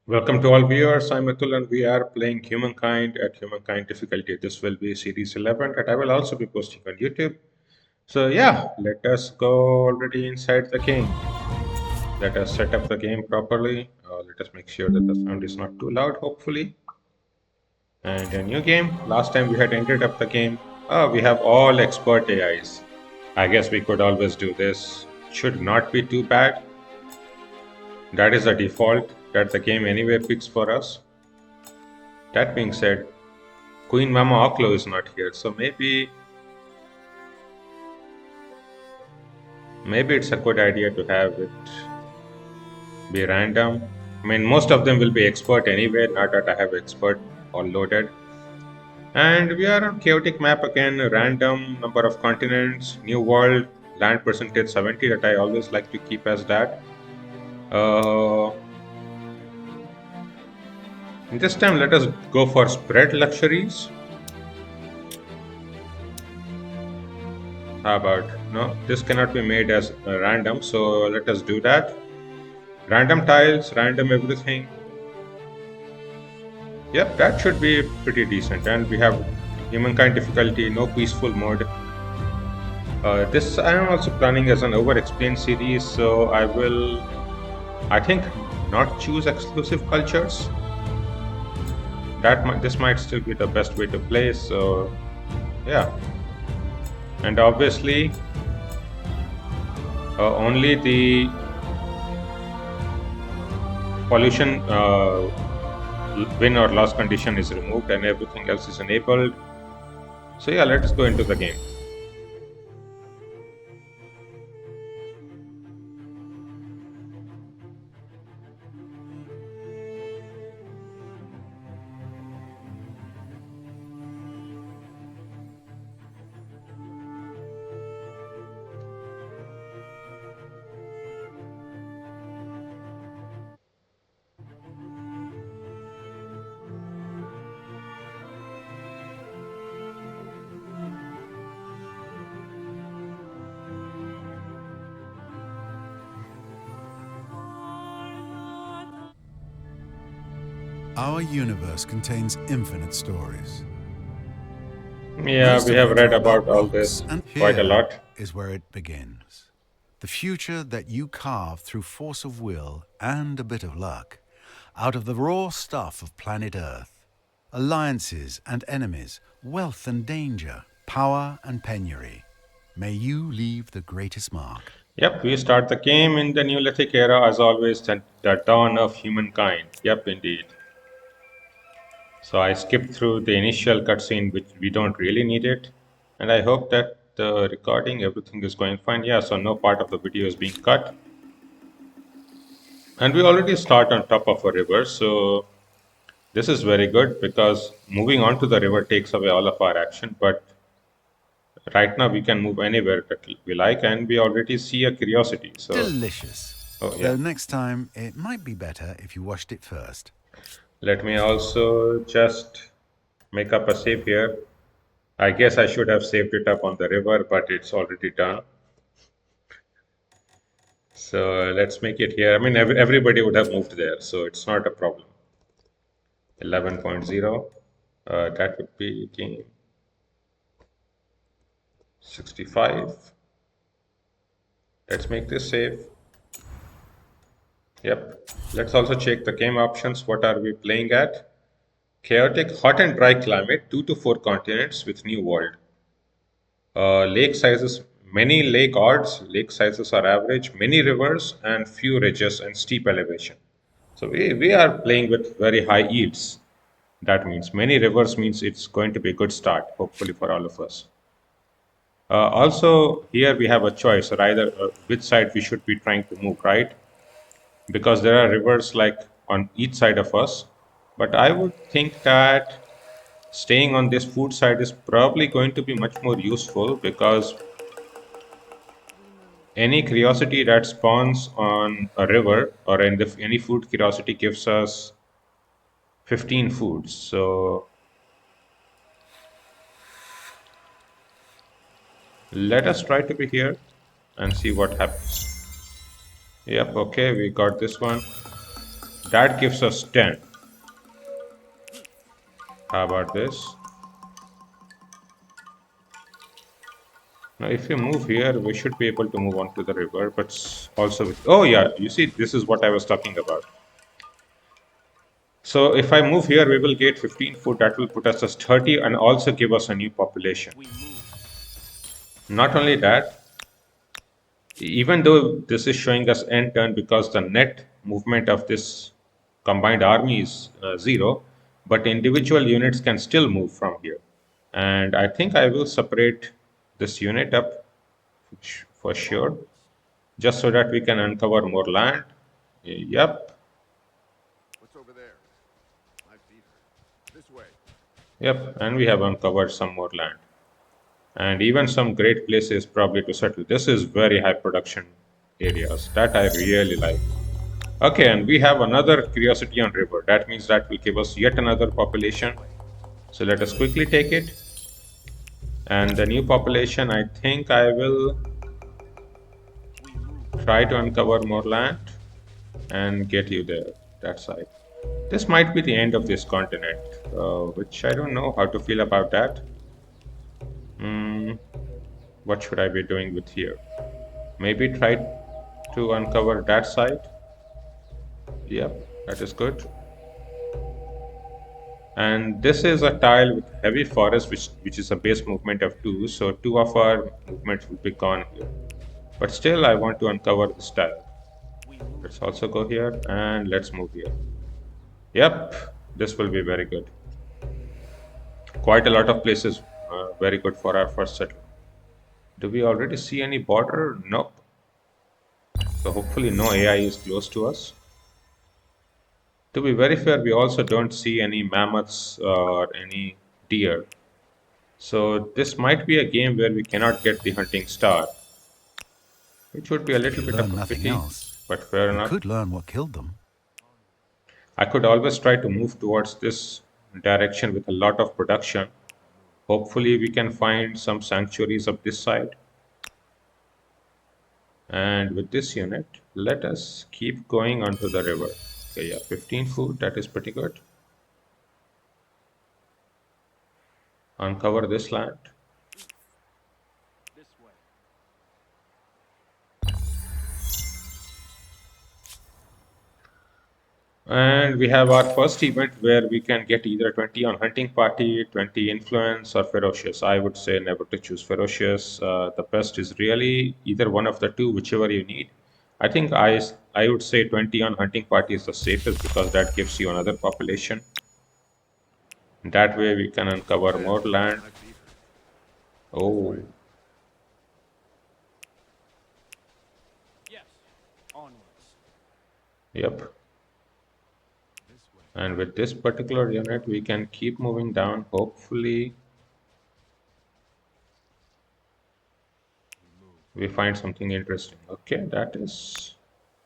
Welcome to all viewers. I'm Atul and we are playing Humankind at Humankind difficulty. This will be series 11 that I will also be posting on YouTube. So yeah, let us go already inside the game. Let us set up the game properly. Let us make sure that the sound is not too loud, hopefully. And a new game. Last time we had ended up the game. We have all expert AIs. I guess we could always do this. Should not be too bad. That is the default that the game anyway picks for us. That being said, Queen Mama Oklo is not here, so maybe it's a good idea to have it be random. I mean, most of them will be expert anyway, not that I have expert all loaded. And we are on chaotic map again, a random number of continents, new world, land percentage 70 that I always like to keep as that. Uh, this time let us go for spread luxuries. How about, no, this cannot be made as random, so let us do that. Random tiles, random everything. Yep, that should be pretty decent. And we have Humankind difficulty, no peaceful mode. This I am also planning as an over-explained series, so I think, not choose exclusive cultures. This might still be the best way to play. So, yeah, and obviously, only the pollution win or loss condition is removed, and everything else is enabled. So yeah, let's go into the game. Our universe contains infinite stories. Yeah, Most we of have which read are about all rocks, this and quite a here lot. is where it begins. The future that you carve through force of will and a bit of luck out of the raw stuff of planet Earth. Alliances and enemies, wealth and danger, power and penury. May you leave the greatest mark. Yep, we start the game in the Neolithic era, as always, the dawn of humankind. Yep, indeed. So I skipped through the initial cutscene, which we don't really need it. And I hope that the recording, everything is going fine. Yeah, so no part of the video is being cut. And we already start on top of a river, so this is very good because moving on to the river takes away all of our action. But right now we can move anywhere that we like, and we already see a curiosity. So, Delicious. oh yeah. Though next time it might be better if you washed it first. Let me also just make up a save here. I guess I should have saved it up on the river, but it's already done. So let's make it here. I mean, everybody would have moved there, so it's not a problem. 11.0, that would be game 65. Let's make this save. Yep. Let's also check the game options. What are we playing at? Chaotic, hot and dry climate, 2 to 4 continents with new world. Lake sizes, many lake odds, lake sizes are average, many rivers, and few ridges and steep elevation. So we are playing with very high yields. That means many rivers means it's going to be a good start, hopefully for all of us. Also, here we have a choice, or either which side we should be trying to move, right? Because there are rivers like on each side of us. But I would think that staying on this food side is probably going to be much more useful because any curiosity that spawns on a river or in any food curiosity gives us 15 foods. So let us try to be here and see what happens. Yep, okay, we got this one. That gives us 10. How about this? Now, if we move here, we should be able to move on to the river, but also with. Oh, yeah, you see, this is what I was talking about. So, if I move here, we will get 15 food. That will put us as 30 and also give us a new population. Not only that, even though this is showing us end turn because the net movement of this combined army is 0, but individual units can still move from here. And I think I will separate this unit up for sure, just so that we can uncover more land. Yep, What's over there? My feet hurt. This way. yep, and we have uncovered some more land. And even some great places probably to settle. This is very high production areas that I really like. Okay, and we have another curiosity on river. That means that will give us yet another population. So let us quickly take it. And the new population, I think I will try to uncover more land and get you there, that side. This might be the end of this continent, which I don't know how to feel about that. What should I be doing with here? Maybe try to uncover that side. Yep, that is good. And this is a tile with heavy forest, which is a base movement of 2. So 2 of our movements will be gone here. But still, I want to uncover this tile. Let's also go here and let's move here. Yep, this will be very good. Quite a lot of places very good for our first settlement. Do we already see any border? Nope. So hopefully no AI is close to us. To be very fair, we also don't see any mammoths or any deer. So this might be a game where we cannot get the hunting star, which would be a If little you bit of learn a nothing pity, else, but fair you enough. could learn what killed them. I could always try to move towards this direction with a lot of production. Hopefully we can find some sanctuaries of this side. And with this unit, let us keep going onto the river. Okay, yeah, 15 food, that is pretty good. Uncover this land. And we have our first event where we can get either 20 on hunting party, 20 influence, or ferocious. I would say never to choose ferocious. The best is really either one of the two, whichever you need. I think I would say 20 on hunting party is the safest because that gives you another population. That way we can uncover There. more land. My feet hurt. This way. Oh, yep. This way. And with this particular unit, we can keep moving down. Hopefully, we find something interesting. Okay, that is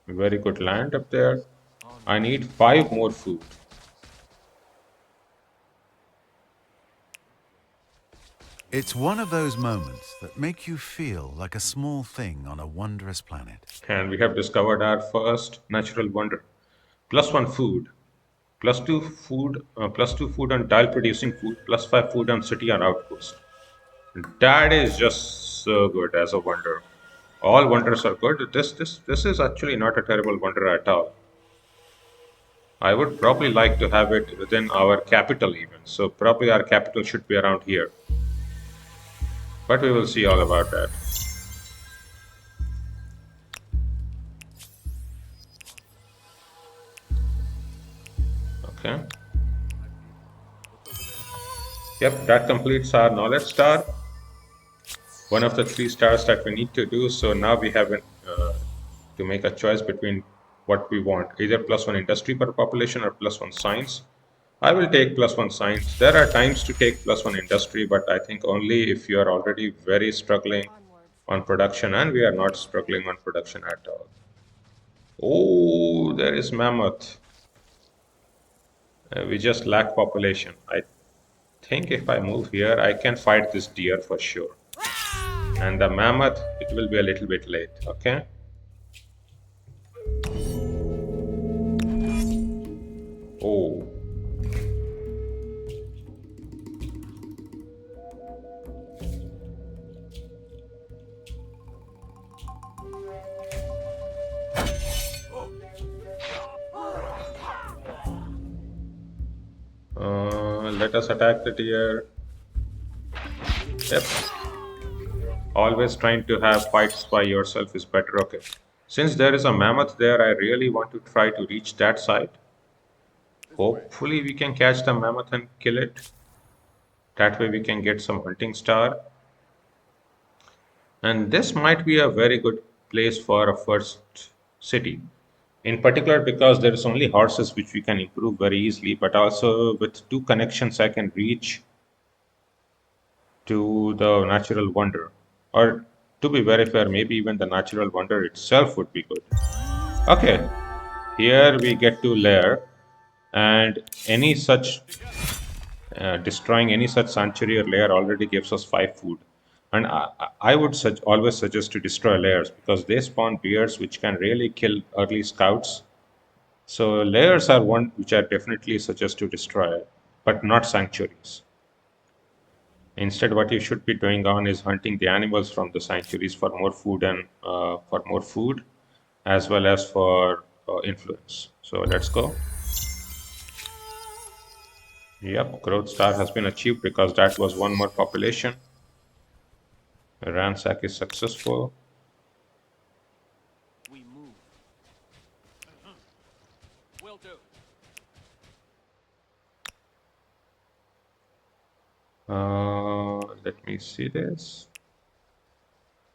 very good land up there. I need 5 more food. It's one of those moments that make you feel like a small thing on a wondrous planet. And we have discovered our first natural wonder. +1 food, +2 food on tile producing food, +5 food on city and outpost. That is just so good as a wonder. All wonders are good. This is actually not a terrible wonder at all. I would probably like to have it within our capital even. So probably our capital should be around here. But we will see all about that. Okay. Yep, that completes our knowledge star. One of the 3 stars that we need to do. So now we have to make a choice between what we want, either +1 industry per population or +1 science. I will take +1 science. There are times to take +1 industry, but I think only if you are already very struggling on production, and we are not struggling on production at all. Oh, there is mammoth. We just lack population. I think if I move here, I can fight this deer for sure. And the mammoth, it will be a little bit late, okay? let us attack the deer. Yep. Always trying to have fights by yourself is better. Okay. Since there is a mammoth there, I really want to try to reach that side. This way. Hopefully we can catch the mammoth and kill it. That way we can get some hunting star. And this might be a very good place for a first city. In particular because there is only horses which we can improve very easily, but also with 2 connections I can reach to the natural wonder. Or to be very fair, maybe even the natural wonder itself would be good. Okay, here we get to lair, and any such destroying any such sanctuary or lair already gives us 5 food. And I would always suggest to destroy lairs because they spawn bears which can really kill early scouts. So lairs are one which I definitely suggest to destroy, but not sanctuaries. Instead, what you should be doing on is hunting the animals from the sanctuaries for more food and for more food, as well as for influence. So let's go. Yep, growth star has been achieved because that was one more population. Ransack is successful. We move. Will do. Let me see this.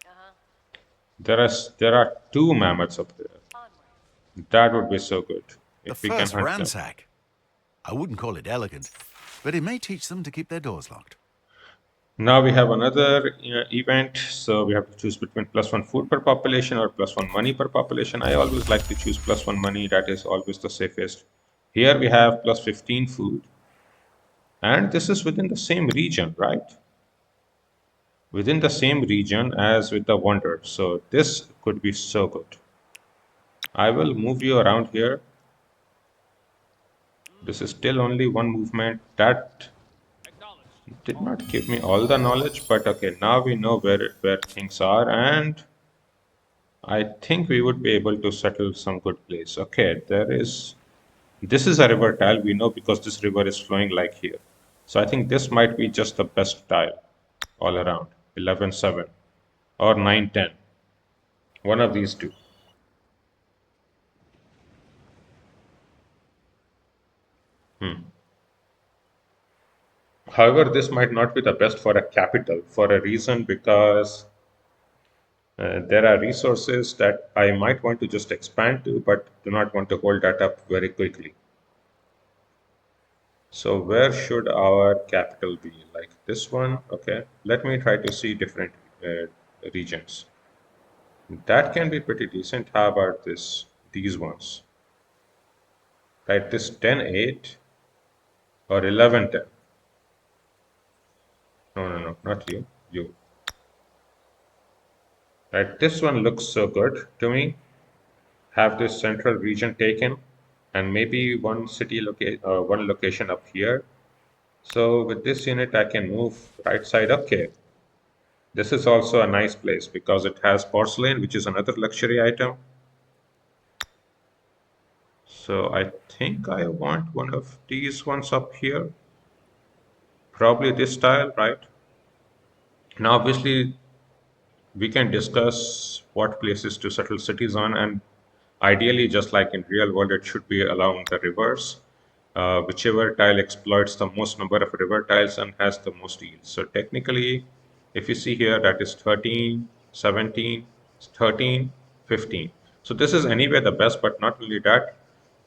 Uh-huh. There are 2 mammoths up there. Onward. That would be so good The if we can first hunt them. ransack. I wouldn't call it elegant, but it may teach them to keep their doors locked. Now we have another event, so we have to choose between +1 food per population or +1 money per population. I always like to choose +1 money, that is always the safest. Here we have +15 food, and this is within the same region, right? Within the same region as with the wonder, so this could be so good. I will move you around here. This is still only one movement. That Acknowledged. did not give me all the knowledge, but okay, now we know where things are, and I think we would be able to settle some good place. Okay, this is a river tile, we know because this river is flowing like here. So I think this might be just the best tile all around. 11-7 or 9-10. One of these two. However, this might not be the best for a capital for a reason because there are resources that I might want to just expand to, but do not want to hold that up very quickly. So where should our capital be? Like this one? Okay, let me try to see different regions. That can be pretty decent. How about these ones? Right, this 10-8 or 11-10. No, no, no, not you. You. Right, this one looks so good to me. Have this central region taken, and maybe one location up here. So with this unit, I can move right side. Okay, this is also a nice place because it has porcelain, which is another luxury item. So I think I want one of these ones up here. Probably this style, right? Now, obviously, we can discuss what places to settle cities on, and ideally, just like in real world, it should be along the rivers. Whichever tile exploits the most number of river tiles and has the most yield. So technically, if you see here, that is 13, 17, 13, 15. So this is anyway the best, but not only that,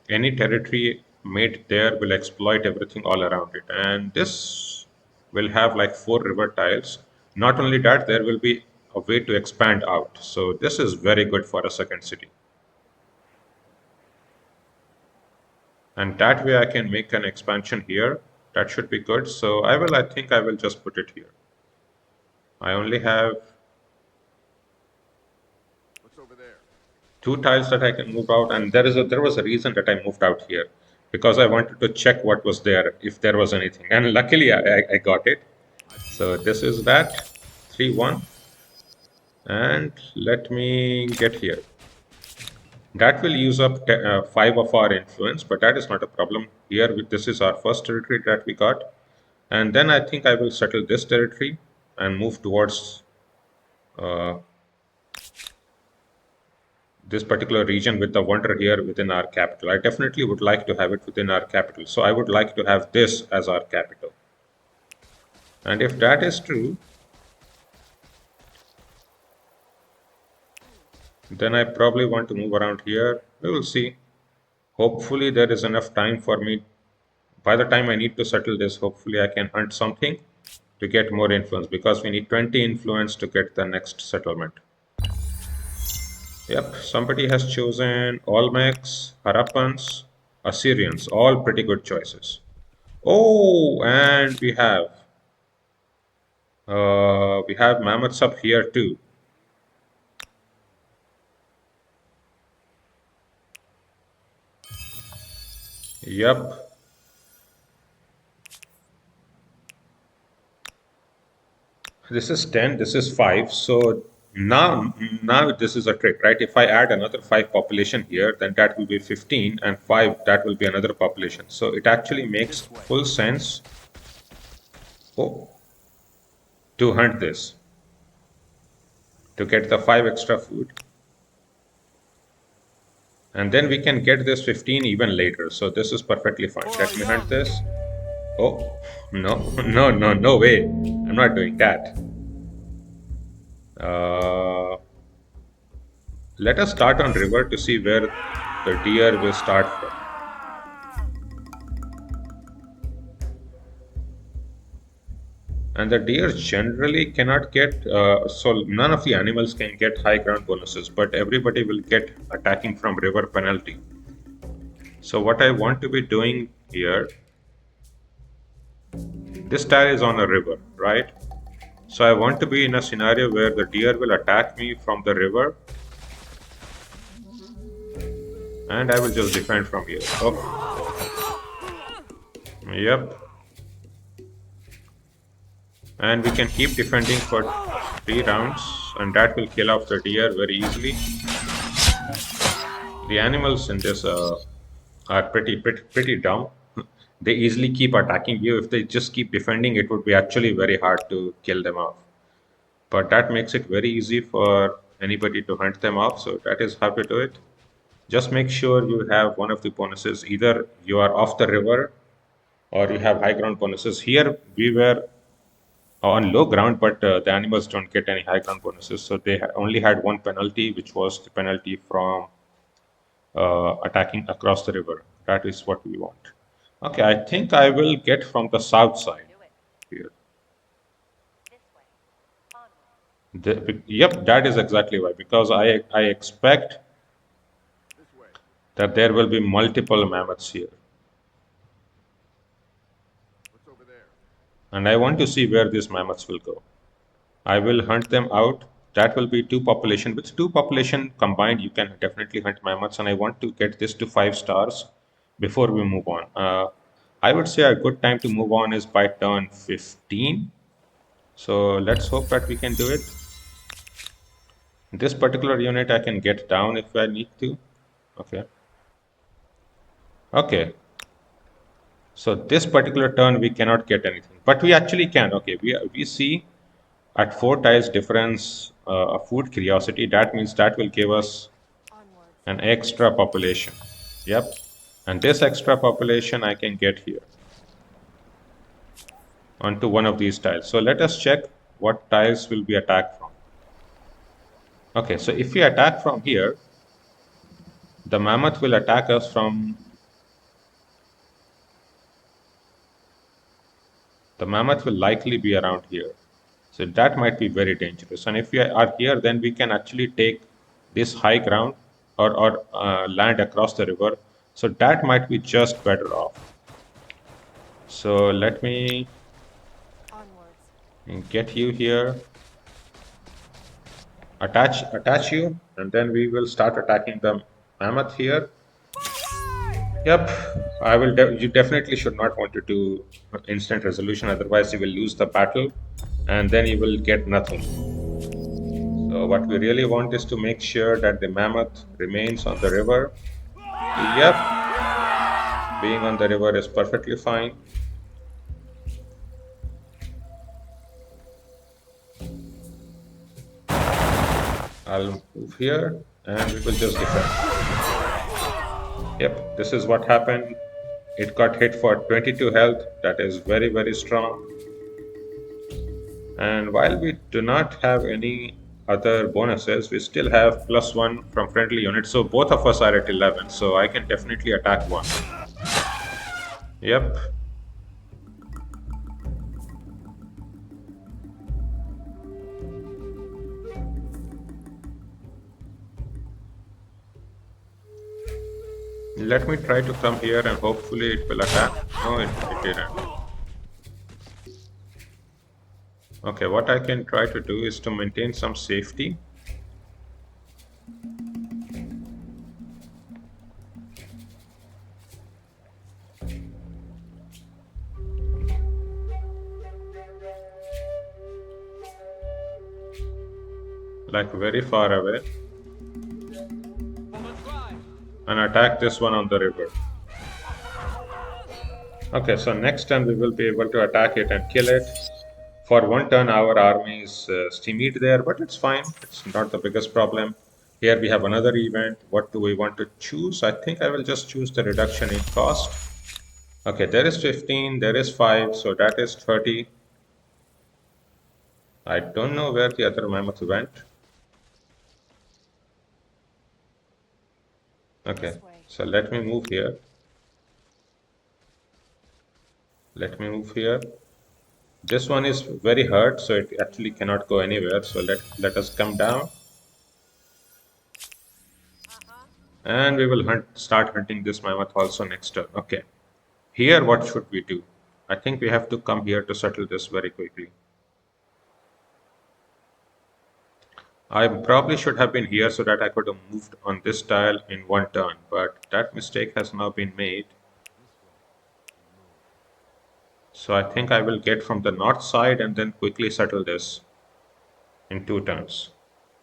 any territory made there will exploit everything all around it. And this will have like 4 river tiles. Not only that, there will be a way to expand out. So this is very good for a second city. And that way I can make an expansion here. That should be good. So I think I will just put it here. I only have What's over there? 2 tiles that I can move out, and there was a reason that I moved out here because I wanted to check what was there, if there was anything. And luckily I got it. So this is that 3-1. And let me get here. That will use up 5 of our influence, but that is not a problem. Here, this is our first territory that we got. And then I think I will settle this territory and move towards uh, this particular region with the wonder here within our capital. I definitely would like to have it within our capital. So I would like to have this as our capital. And if that is true, then I probably want to move around here. We will see. Hopefully there is enough time for me. By the time I need to settle this, hopefully I can hunt something to get more influence, because we need 20 influence to get the next settlement. Yep, somebody has chosen Olmecs, Harappans, Assyrians, all pretty good choices. Oh, and we have mammoths up here too. Yep. This is 10, this is 5. So now this is a trick, right? If I add another 5 population here, then that will be 15, and 5, that will be another population. So it actually makes full sense to hunt this, to get the 5 extra food. And then we can get this 15 even later. So this is perfectly fine. Let me hunt this. Oh, no, no way. I'm not doing that. Let us start on river to see where the deer will start from. And the deer generally cannot get, so none of the animals can get high ground bonuses, but everybody will get attacking from river penalty. So what I want to be doing here, this tile is on a river, right? So I want to be in a scenario where the deer will attack me from the river, and I will just defend from here. Oh. Yep. And we can keep defending for 3 rounds, and that will kill off the deer very easily. The animals in this are pretty dumb. They easily keep attacking you. If they just keep defending, it would be actually very hard to kill them off. But that makes it very easy for anybody to hunt them off. So that is how to do it. Just make sure you have one of the bonuses. Either you are off the river or you have high ground bonuses. Here we were on low ground, but the animals don't get any high ground bonuses. So they only had one penalty, which was the penalty from attacking across the river. That is what we want. Okay, I think I will get from the south side here. Yep, that is exactly why. Because I expect that there will be multiple mammoths here. What's over there? And I want to see where these mammoths will go. I will hunt them out. That will be 2 population. With 2 population combined, you can definitely hunt mammoths. And I want to get this to 5 stars before we move on. I would say a good time to move on is by turn 15. So let's hope that we can do it. This particular unit I can get down if I need to. Okay. Okay. So this particular turn we cannot get anything, but we actually can. Okay, we see at 4 tiles difference a food curiosity. That means that will give us an extra population. Yep. And this extra population I can get here onto one of these tiles. So let us check what tiles will be attacked from. Okay, so if we attack from here, the mammoth will attack us from... The mammoth will likely be around here. So that might be very dangerous. And if we are here, then we can actually take this high ground or land across the river. So that might be just better off. So let me get you here. Attach you, and then we will start attacking the mammoth here. Yep, I will. You definitely should not want to do instant resolution, otherwise you will lose the battle, and then you will get nothing. So what we really want is to make sure that the mammoth remains on the river. Yep, being on the river is perfectly fine. I'll move here and we will just defend. Yep, this is what happened. It got hit for 22 health. That is very, very strong. And while we do not have any other bonuses, we still have +1 from friendly units. So both of us are at 11. So I can definitely attack one. Yep. Let me try to come here and hopefully it will attack. No, it didn't. Okay, what I can try to do is to maintain some safety. Like very far away. And attack this one on the river. Okay, so next turn we will be able to attack it and kill it. For one turn our army is stymied there, but it's fine. It's not the biggest problem. Here we have another event. What do we want to choose? I think I will just choose the reduction in cost. Okay, there is 15, there is 5, so that is 30. I don't know where the other mammoth went. Okay, so let me move here. Let me move here. This one is very hurt, so it actually cannot go anywhere. So let us come down. And we will start hunting this mammoth also next turn. Okay. Here, what should we do? I think we have to come here to settle this very quickly. I probably should have been here so that I could have moved on this tile in one turn, but that mistake has now been made. So I think I will get from the north side and then quickly settle this in 2 turns.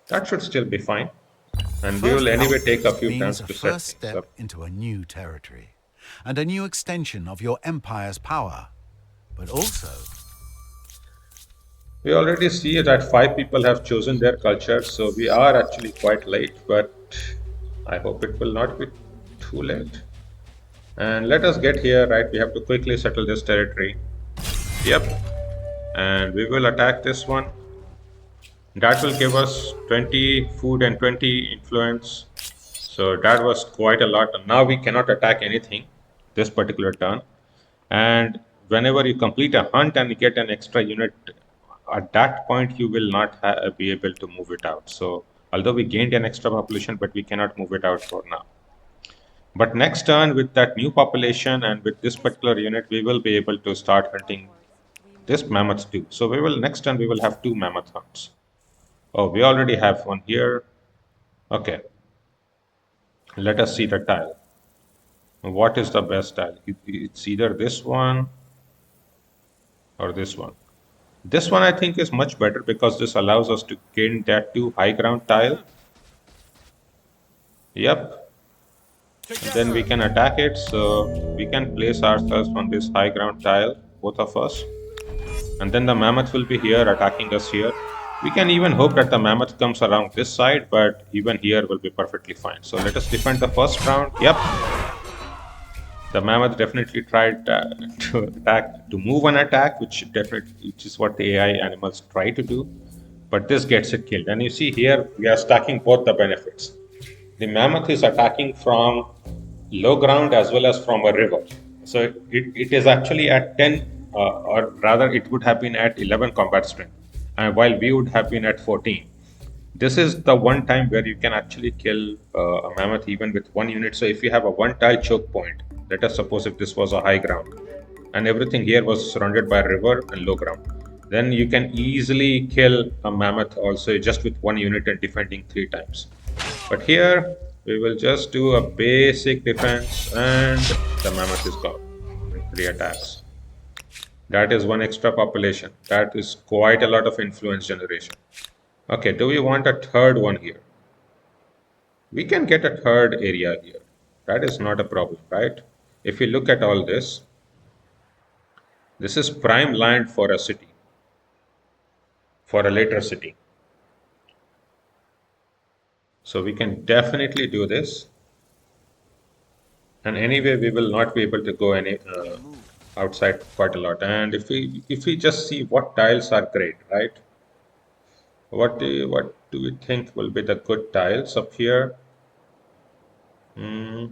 That should still be fine. And we will anyway take a few turns to set first things step up. into a new territory and a new extension of your empire's power, but also We already see that 5 people have chosen their culture, so we are actually quite late, but I hope it will not be too late. And let us get here, right? We have to quickly settle this territory. Yep. And we will attack this one. That will give us 20 food and 20 influence. So that was quite a lot. And now we cannot attack anything this particular turn. And whenever you complete a hunt and you get an extra unit, at that point you will not be able to move it out. So although we gained an extra population, but we cannot move it out for now. But next turn with that new population and with this particular unit, we will be able to start hunting this mammoth too. So next turn we will have 2 mammoth hunts. Oh, we already have one here. Okay. Let us see the tile. What is the best tile? It's either this one or this one. This one I think is much better because this allows us to gain that 2 high ground tile. Yep. And then we can attack it. So we can place ourselves on this high ground tile, both of us. And then the mammoth will be here attacking us here. We can even hope that the mammoth comes around this side, but even here will be perfectly fine. So let us defend the first round. Yep. The mammoth definitely tried to attack, to move an attack, which is what the AI animals try to do. But this gets it killed. And you see here, we are stacking both the benefits. The mammoth is attacking from low ground as well as from a river. So it is actually at 10, or rather it would have been at 11 combat strength, while we would have been at 14. This is the one time where you can actually kill a mammoth even with 1 unit. So if you have a 1 tile choke point, let us suppose if this was a high ground and everything here was surrounded by river and low ground, then you can easily kill a mammoth also just with 1 unit and defending 3 times. But here we will just do a basic defense and the mammoth is gone with 3 attacks. That is 1 extra population. That is quite a lot of influence generation. Okay, do we want a third one here? We can get a third area here. That is not a problem, right? If you look at all this, this is prime land for a city, for a later city. So we can definitely do this. And anyway, we will not be able to go any outside quite a lot. And if we just see what tiles are great, right? What do we think will be the good tiles up here? Hmm.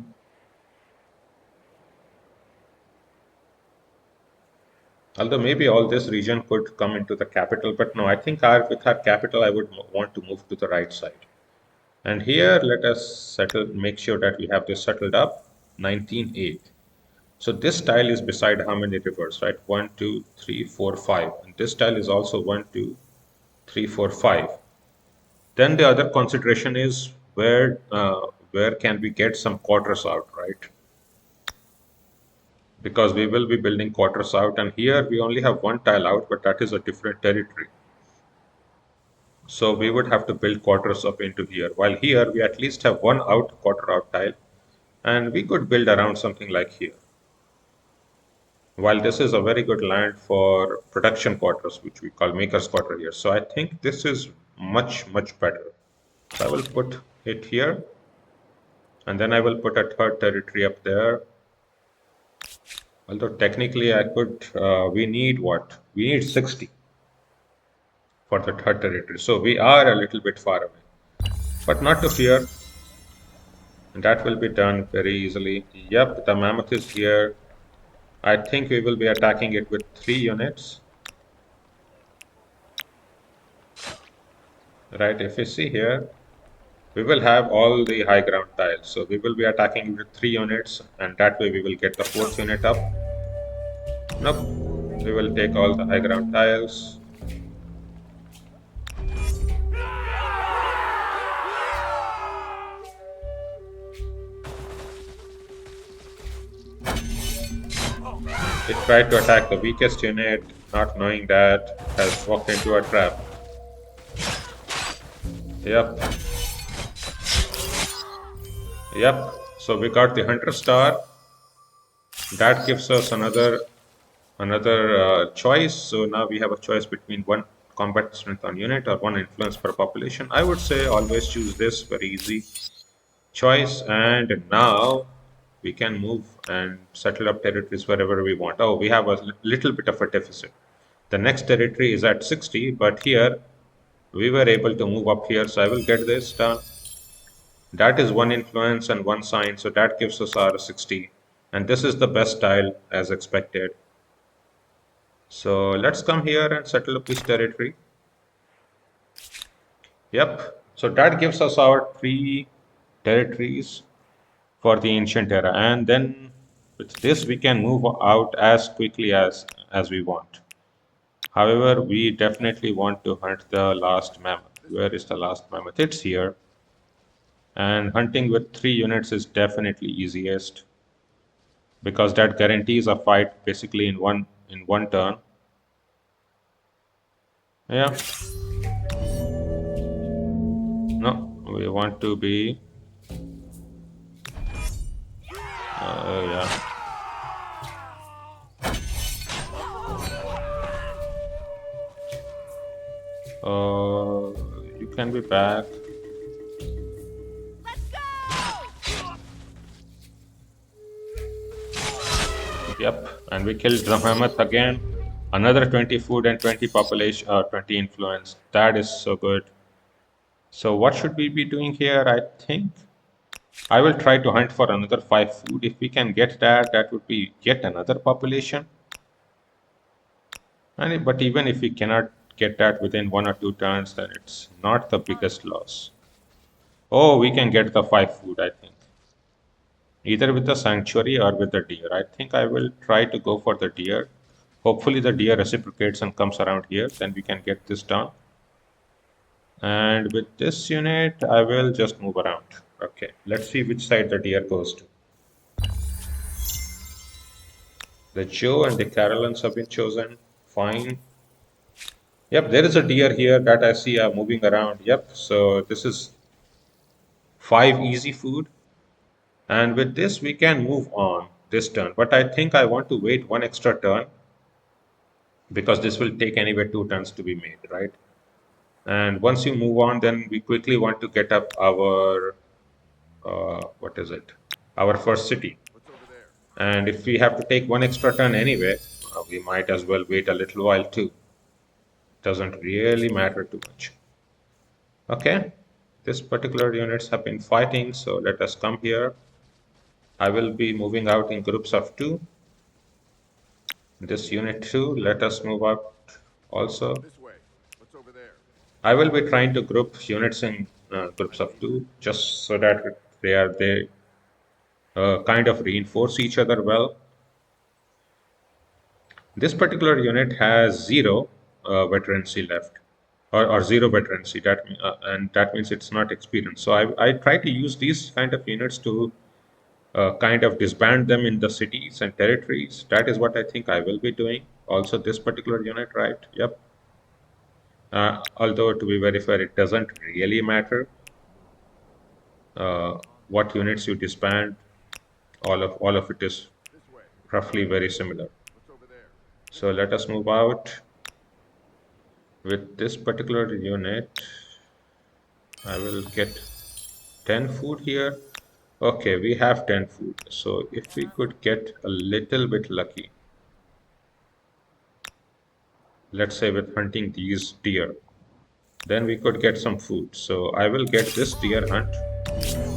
Although maybe all this region could come into the capital, but no, I think with our capital, I would want to move to the right side. And here, let us make sure that we have this settled up. 19.8. So this tile is beside how many rivers, right? 1, 2, 3, 4, 5. And this tile is also 1, 2, 3, 4, 5. Then the other consideration is where can we get some quarters out, right? Because we will be building quarters out, and here we only have one tile out, but that is a different territory. So we would have to build quarters up into here. While here we at least have one quarter out tile, and we could build around something like here. While this is a very good land for production quarters, which we call makers quarter here. So I think this is much, much better. So I will put it here, and then I will put a third territory up there. Although technically I could, we need what? We need 60 for the third territory. So we are a little bit far away, but not to fear. And that will be done very easily. Yep, the mammoth is here. I think we will be attacking it with 3 units. Right, if you see here, we will have all the high ground tiles. So we will be attacking with 3 units, and that way we will get the 4th unit up. Nope, we will take all the high ground tiles. It tried to attack the weakest unit, not knowing that it has walked into a trap. Yep. Yep. So we got the Hunter Star. That gives us another choice. So now we have a choice between one combat strength on unit or one influence per population. I would say always choose this, very easy choice. And now we can move and settle up territories wherever we want. Oh, we have a little bit of a deficit. The next territory is at 60, but here we were able to move up here. So I will get this done. That is one influence and one sign. So that gives us our 60. And this is the best tile as expected. So let's come here and settle up this territory. Yep. So that gives us our 3 territories for the ancient era. And then with this, we can move out as quickly as we want. However, we definitely want to hunt the last mammoth. Where is the last mammoth? It's here. And hunting with 3 units is definitely easiest because that guarantees a fight basically in one turn. Yeah. No, we want to be yeah. You can be back. Yep, and we killed the mammoth again. Another 20 food and 20 population, 20 influence. That is so good. So what should we be doing here? I think I will try to hunt for another 5 food. If we can get that, that would be yet another population. But even if we cannot get that within 1 or 2 turns, then it's not the biggest loss. Oh, we can get the 5 food, I think. Either with the sanctuary or with the deer. I think I will try to go for the deer. Hopefully the deer reciprocates and comes around here, then we can get this done. And with this unit, I will just move around. Okay, let's see which side the deer goes to. The Joe and the Carolines have been chosen. Fine. Yep, there is a deer here that I see moving around. Yep, so this is 5 easy food. And with this, we can move on this turn. But I think I want to wait 1 extra turn because this will take anyway 2 turns to be made, right? And once you move on, then we quickly want to get up our, what is it? Our first city. What's over there? And if we have to take one extra turn anyway, we might as well wait a little while too. Doesn't really matter too much. Okay, this particular units have been fighting, so let us come here. I will be moving out in groups of 2. This unit 2, let us move out also. This way. What's over there? I will be trying to group units in groups of 2 just so that they kind of reinforce each other well. This particular unit has 0 veterancy left, or 0 veterancy. And that means it's not experienced. So I try to use these kind of units to kind of disband them in the cities and territories. That is what I think I will be doing. Also, this particular unit, right? Yep. Although to be very fair, it doesn't really matter what units you disband. All of it is This way. roughly very similar. What's over there? So let us move out with this particular unit. I will get 10 food here. Okay, we have 10 food. So if we could get a little bit lucky, let's say with hunting these deer, then we could get some food. So I will get this deer hunt.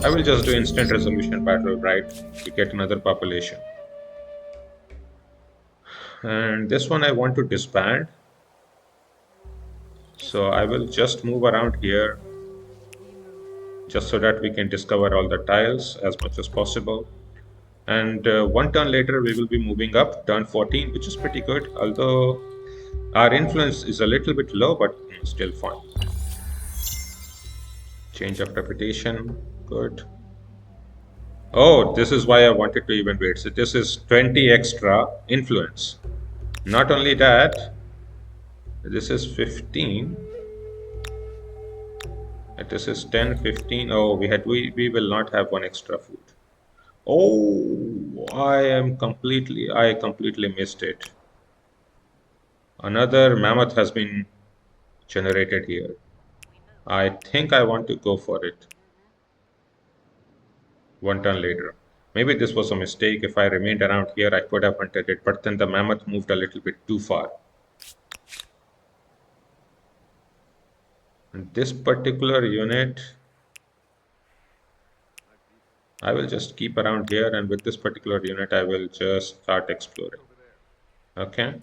I will just do instant resolution battle, right? To get another population. And this one I want to disband. So I will just move around here just so that we can discover all the tiles as much as possible. And one turn later, we will be moving up, turn 14, which is pretty good, although our influence is a little bit low, but still fine. Change of reputation, good. Oh, this is why I wanted to even wait. So this is 20 extra influence. Not only that, this is 15. And this is 10, 15. Oh, we will not have one extra food. Oh, I completely missed it. Another mammoth has been generated here. I think I want to go for it. One turn later. Maybe this was a mistake. If I remained around here, I could have hunted it, but then the mammoth moved a little bit too far. And this particular unit, I will just keep around here, and with this particular unit, I will just start exploring. Okay.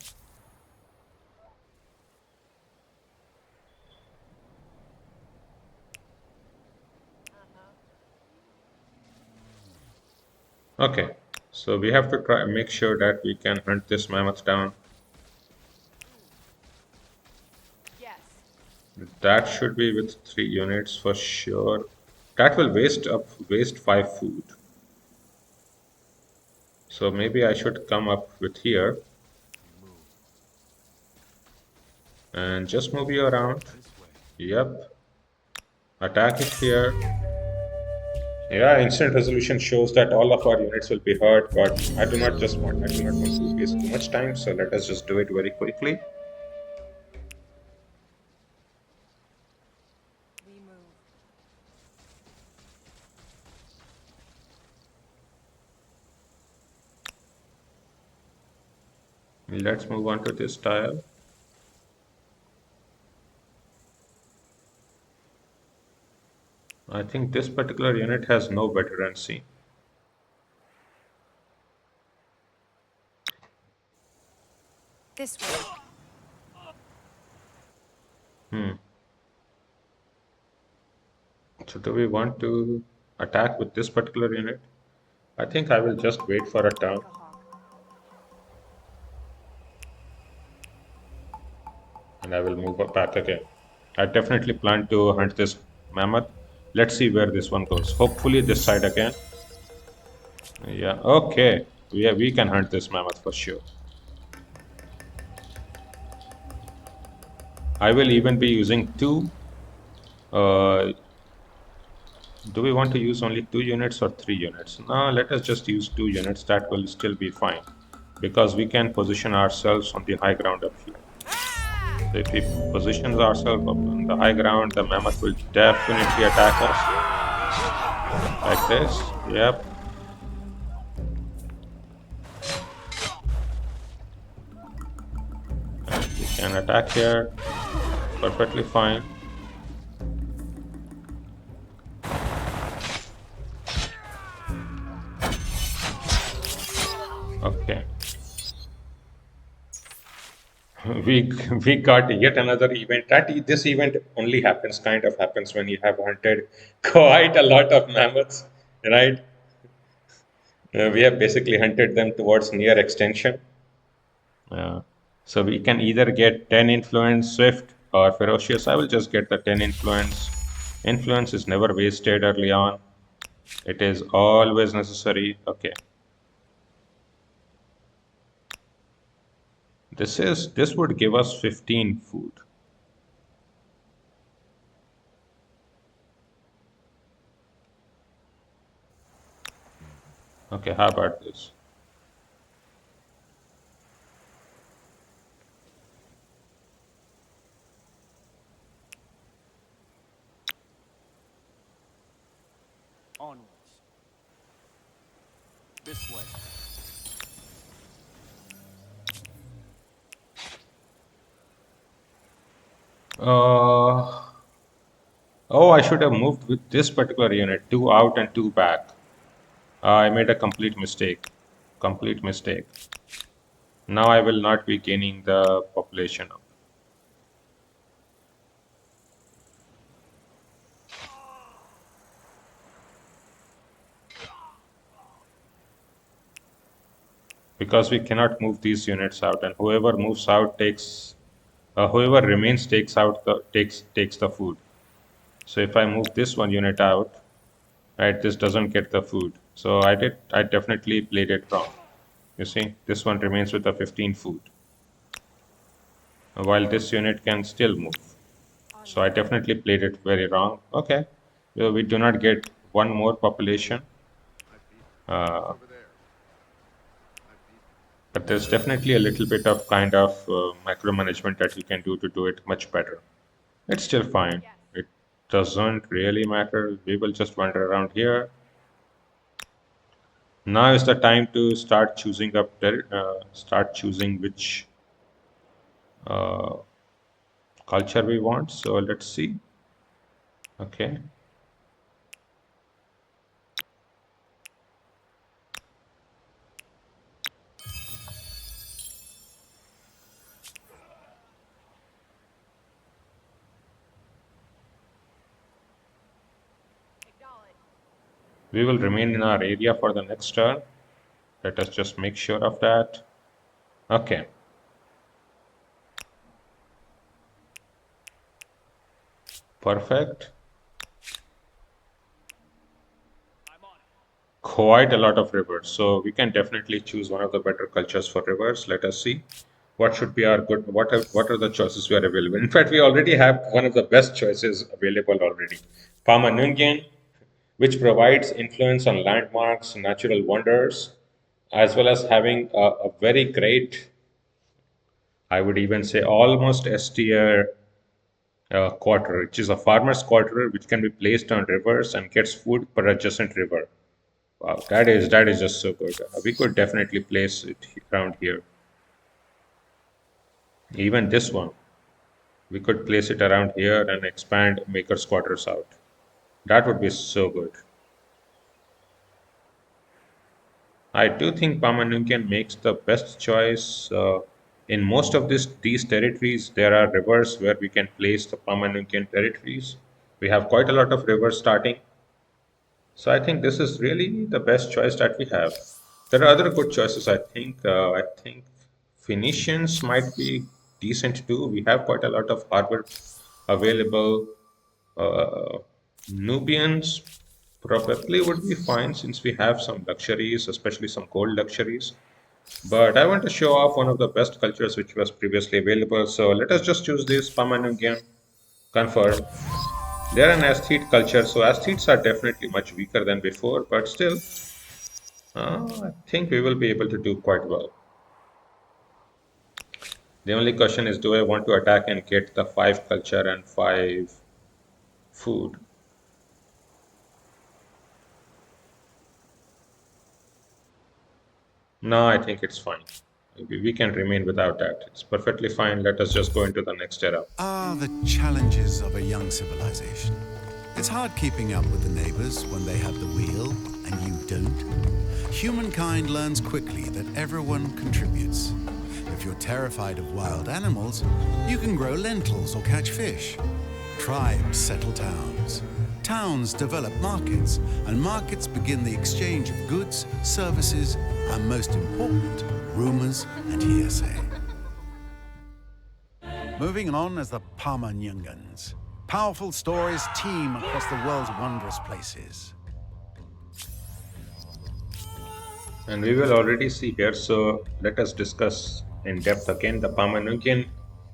Okay, so we have to try make sure that we can hunt this mammoth down. Yes. That should be with 3 units for sure. That will waste 5 food. So maybe I should come up with here and just move you around. Yep. Attack it here. Yeah, instant resolution shows that all of our units will be hurt, but I do not want to waste too much time, so let us just do it very quickly. We move. Let's move on to this tile. I think this particular unit has no veterancy. This way. So do we want to attack with this particular unit? I think I will just wait for a turn. And I will move back again. I definitely plan to hunt this mammoth. Let's see where this one goes. Hopefully this side again. Yeah, okay. We can hunt this mammoth for sure. I will even be using 2. Do we want to use only 2 units or 3 units? No, let us just use 2 units. That will still be fine because we can position ourselves on the high ground up here. So if we position ourselves up on the high ground, the mammoth will definitely attack us. Like this. Yep. And we can attack here. Perfectly fine. Okay. We we got yet another event. This event only happens when you have hunted quite a lot of mammoths, right? We have basically hunted them towards near extinction. Uh, so we can either get 10 influence, swift, or ferocious. I will just get the 10 influence. Influence is never wasted early on. It is always necessary. Okay. This would give us 15 food. Okay, how about this? Onwards. This way. Uh, oh, I should have moved with this particular unit, two out and two back. I made a complete mistake. Complete mistake. Now I will not be gaining the population up. Because we cannot move these units out, and whoever moves out whoever remains takes the food. So if I move this one unit out, right, this doesn't get the food. So I definitely played it wrong. You see, this one remains with the 15 food, while this unit can still move. On So I my way. definitely played it very wrong. Okay, we do not get one more population, I beat her. What's uh, over there? I beat her. but there's definitely a little bit of kind of micromanagement that you can do it much better. It's still fine. Yes. It doesn't really matter. We will just wander around here. Now is the time to start choosing start choosing which uh, culture we want. So let's see. Okay. Acknowledge. We will remain in our area for the next turn. Let us just make sure of that. Okay. Perfect. I'm on it. Quite a lot of rivers. So we can definitely choose one of the better cultures for rivers. Let us see. What should be our good, what are the choices we are available? In fact, we already have one of the best choices available already. Pama-Nyungan, which provides influence on landmarks, natural wonders, as well as having a very great, I would even say almost S tier quarter, which is a farmer's quarter, which can be placed on rivers and gets food per adjacent river. Wow, that is just so good. We could definitely place it around here. Even this one, we could place it around here and expand Maker's quarters out. That would be so good. I do think Pama-Nyungan makes the best choice. In most of these territories, there are rivers where we can place the Pama-Nyungan territories. We have quite a lot of rivers starting. So I think this is really the best choice that we have. There are other good choices. I think Phoenicians might be decent too. We have quite a lot of harbor available. Uh, Nubians probably would be fine since we have some luxuries, especially some gold luxuries. But I want to show off one of the best cultures which was previously available. So let us just choose this Pama-Nyungan. Confirm. They're an aesthete culture, so aesthetes are definitely much weaker than before, but still, I think we will be able to do quite well. The only question is, do I want to attack and get the 5 culture and 5 food? No, I think it's fine. We can remain without that. It's perfectly fine. Let us just go into the next era. Ah, the challenges of a young civilization. It's hard keeping up with the neighbors when they have the wheel and you don't. Humankind learns quickly that everyone contributes. If you're terrified of wild animals, you can grow lentils or catch fish. Tribes settle towns. Towns develop markets, and markets begin the exchange of goods, services, and most important, rumors and hearsay. Moving on as the Pama-Nyungans. Powerful stories teem across the world's wondrous places. And we will already see here, so let us discuss in depth again the Pama-Nyungan.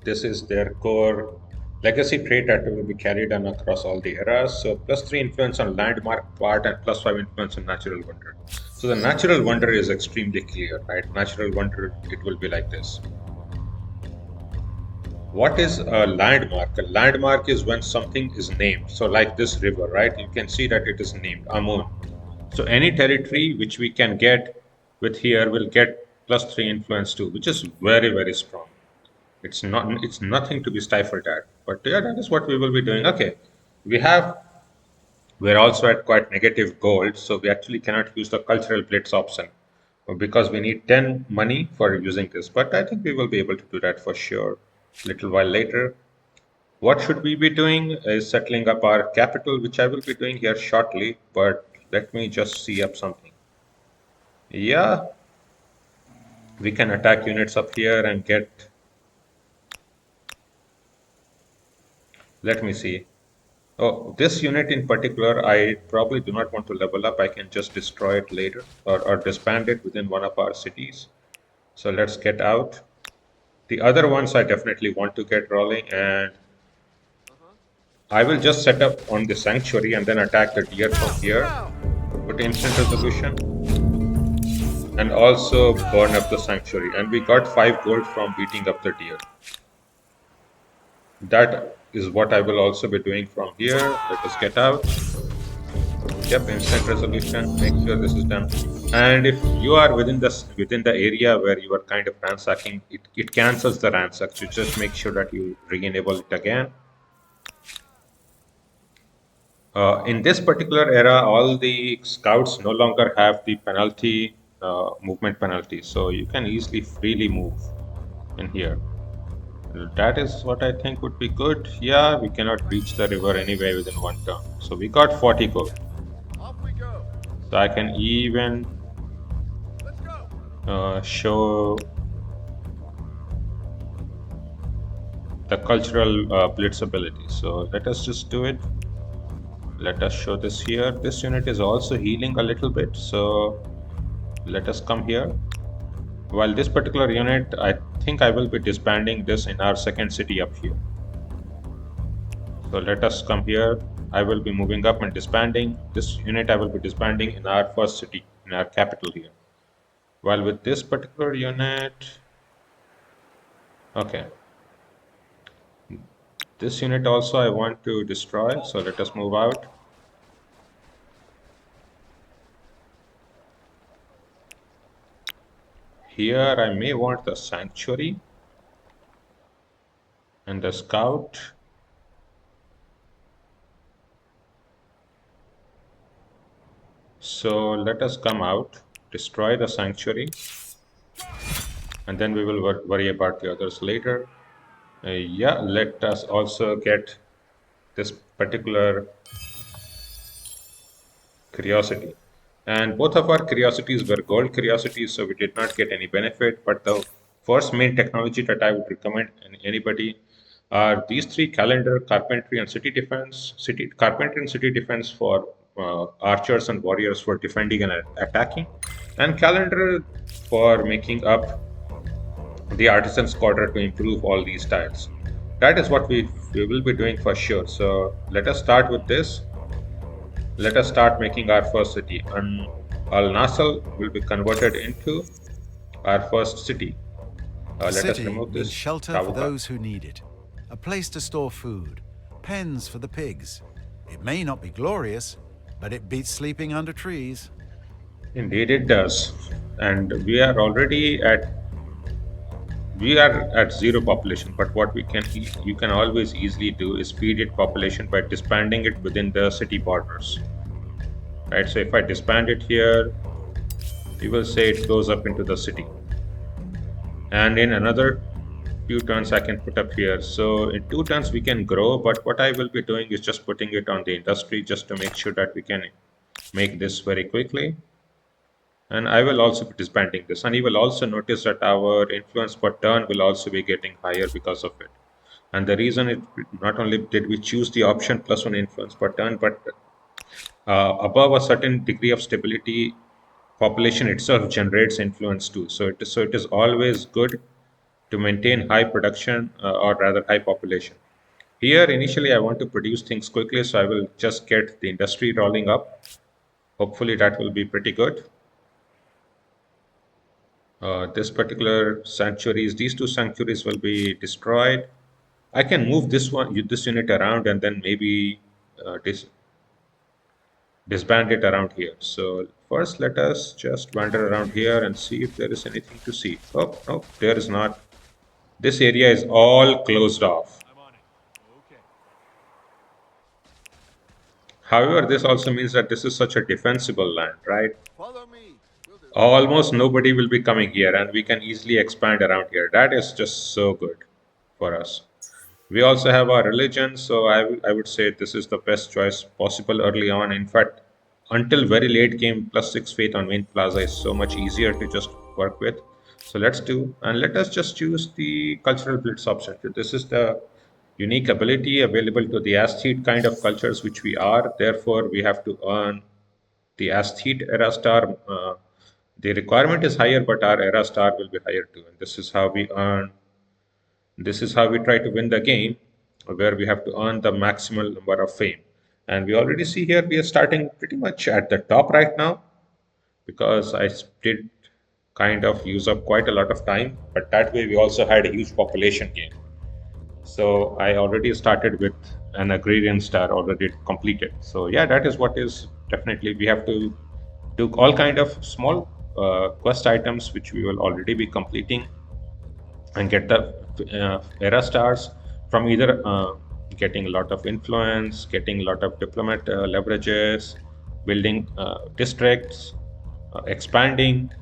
This is their core legacy trait that will be carried on across all the eras. So +3 influence on landmark part and +5 influence on natural wonder. So the natural wonder is extremely clear, right? Natural wonder, it will be like this. What is a landmark? A landmark is when something is named. So like this river, right? You can see that it is named Amun. So any territory which we can get with here will get +3 influence too, which is very, very strong. It's nothing to be stifled at. But yeah, that is what we will be doing. Okay. We have we're also at quite negative gold, so we actually cannot use the cultural blitz option because we need 10 money for using this. But I think we will be able to do that for sure a little while later. What should we be doing is settling up our capital, which I will be doing here shortly, but let me just see up something. Yeah, we can attack units up here and get, let me see. Oh, this unit in particular, I probably do not want to level up. I can just destroy it later or disband it within one of our cities. So let's get out. The other ones I definitely want to get rolling, and I will just set up on the sanctuary and then attack the deer from here. Put instant resolution and also burn up the sanctuary. And we got 5 gold from beating up the deer. That is what I will also be doing from here. Let us get out. Yep, instant resolution. Make sure this is done. And if you are within the area where you are kind of ransacking, it cancels the ransack. So just make sure that you re-enable it again. In this particular era, all the scouts no longer have the penalty, movement penalty. So you can easily freely move in here. That is what I think would be good. Yeah, we cannot reach the river anyway within 1 turn. So we got 40 gold. Off we go. So I can even Let's go. show the cultural blitz ability. So let us just do it. Let us show this here. This unit is also healing a little bit. So let us come here. While this particular unit, I think I will be disbanding this in our second city up here. So let us come here. I will be moving up and disbanding. This unit I will be disbanding in our first city, in our capital here. While with this particular unit, okay. This unit also I want to destroy, so let us move out. Here I may want the sanctuary and the scout. So let us come out, destroy the sanctuary, and then we will worry about the others later. Yeah, let us also get this particular curiosity. And both of our curiosities were gold curiosities, so we did not get any benefit. But the first main technology that I would recommend anybody are these 3: calendar, carpentry, and city defense. Carpentry and city defense for archers and warriors for defending and attacking, and calendar for making up the artisan's quarter to improve all these tiles. That is what we will be doing for sure. So let us start with this. Let us start making our first city. And Al Nasal will be converted into our first city. A Let us city remove means this shelter for Tavuka. those who need it, a place to store food, pens for the pigs. It may not be glorious, but it beats sleeping under trees. Indeed, it does. And we are at zero population. But what you can always easily do is feed it population by disbanding it within the city borders, right? So if I disband it here, we will say it goes up into the city, and in another few turns I can put up here. So in 2 turns we can grow, but what I will be doing is just putting it on the industry just to make sure that we can make this very quickly. And I will also be disbanding this. And you will also notice that our influence per turn will also be getting higher because of it. And the reason it not only did we choose the option +1 influence per turn, but above a certain degree of stability, population itself generates influence too. So it is always good to maintain high production or rather high population. Here, initially, I want to produce things quickly, so I will just get the industry rolling up. Hopefully, that will be pretty good. This particular sanctuaries, these two sanctuaries will be destroyed. I can move this unit around, and then maybe disband it around here. So first, let us just wander around here and see if there is anything to see. Oh, no, there is not. This area is all closed off. I'm on it. Okay. However, this also means that this is such a defensible land, right? Follow me. Will do. Almost nobody will be coming here, and we can easily expand around here. That is just so good for us. We also have our religion, so I would say this is the best choice possible early on. In fact, until very late game, +6 faith on main plaza is so much easier to just work with. So let us just choose the cultural blitz option. So this is the unique ability available to the aesthete kind of cultures which we are. Therefore, we have to earn the aesthete era star. The requirement is higher, but our era star will be higher too. And this is how we try to win the game, where we have to earn the maximal number of fame. And we already see here we are starting pretty much at the top right now because I did kind of use up quite a lot of time, but that way we also had a huge population gain. So I already started with an agrarian star already completed. So yeah, that is what is definitely we have to do all kind of small quest items which we will already be completing and get the era stars from either getting a lot of influence, getting a lot of diplomat leverages, building districts, expanding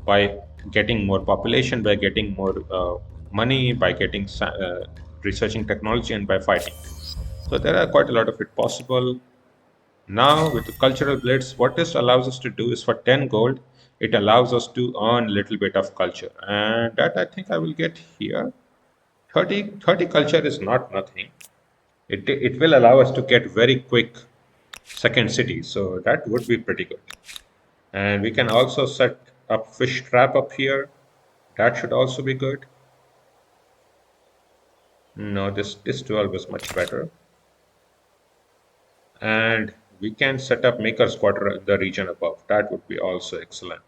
by getting more population, by getting more money, by getting researching technology, and by fighting. So there are quite a lot of it possible. Now with the cultural blitz, what this allows us to do is for 10 gold, it allows us to earn a little bit of culture. And that I think I will get here. 30 culture is not nothing. It will allow us to get very quick second city. So that would be pretty good. And we can also set up fish trap up here. That should also be good. No, this 12 is much better. And we can set up maker's quarter in the region above. That would be also excellent.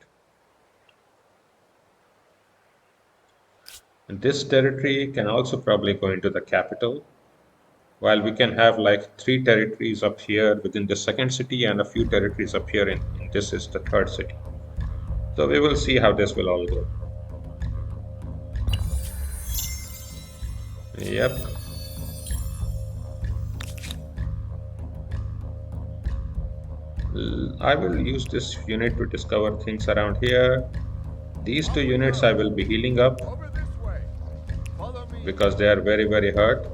And this territory can also probably go into the capital, while we can have like 3 territories up here within the second city and a few territories up here in this is the third city. So we will see how this will all go. Yep. I will use this unit to discover things around here. These 2 units I will be healing up Over this way. Follow me. because they are very hurt.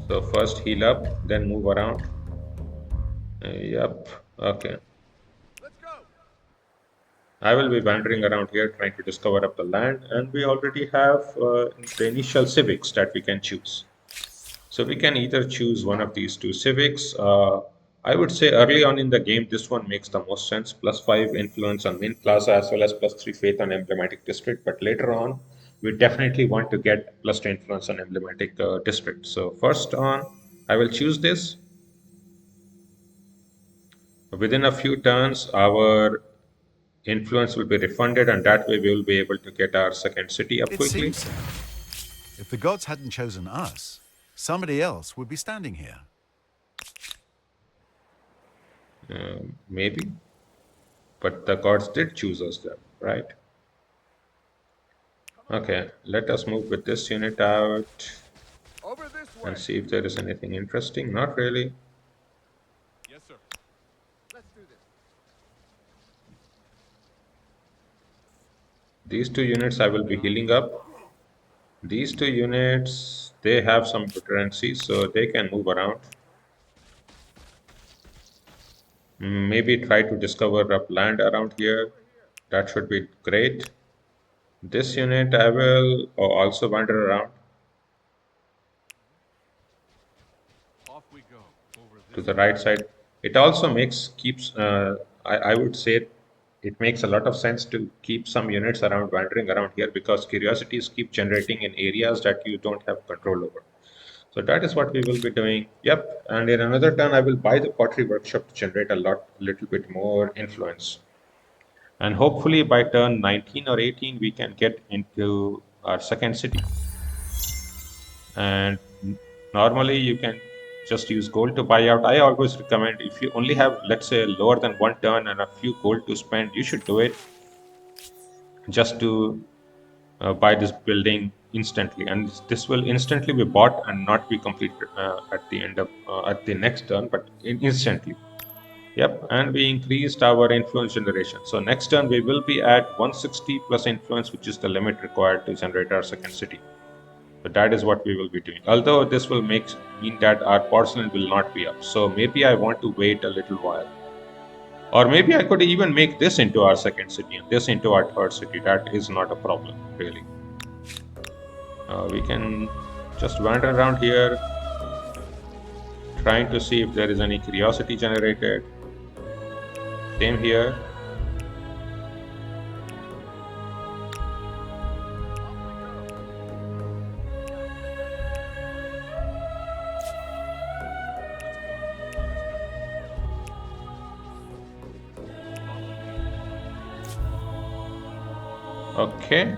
So first heal up, then move around. Yep. Okay. Let's go. I will be wandering around here trying to discover up the land, and we already have the initial civics that we can choose. So we can either choose one of these 2 civics. I would say early on in the game, this one makes the most sense. +5 influence on main plaza as well as +3 faith on emblematic district. But later on, we definitely want to get +2 influence on emblematic district. So first on, I will choose this. Within a few turns, our influence will be refunded, and that way we will be able to get our second city up It quickly. seems so. If the gods hadn't chosen us, somebody else would be standing here. Maybe, but the gods did choose us then, right? Okay, let us move with this unit out Over this way. and see if there is anything interesting. Not really. Yes, sir. Let's do this. These two units I will be healing up. These two units, they have some veterancy, so they can move around. Maybe try to discover up land around here. That should be great. This unit I will also wander around Off we go. Over to this the right side. It also keeps I would say it makes a lot of sense to keep some units around wandering around here because curiosities keep generating in areas that you don't have control over. So that is what we will be doing. Yep. And in another turn, I will buy the pottery workshop to generate a little bit more influence. And hopefully by turn 19 or 18, we can get into our second city. And normally you can just use gold to buy out. I always recommend if you only have, let's say, lower than one turn and a few gold to spend, you should do it just to buy this building instantly, and this will instantly be bought and not be completed at the end of at the next turn, but instantly. Yep, and we increased our influence generation. So next turn we will be at 160 plus influence, which is the limit required to generate our second city. So that is what we will be doing. Although this will mean that our porcelain will not be up. So maybe I want to wait a little while. Or maybe I could even make this into our second city and this into our third city. That is not a problem, really. We can just wander around here, trying to see if there is any curiosity generated. Same here. Okay.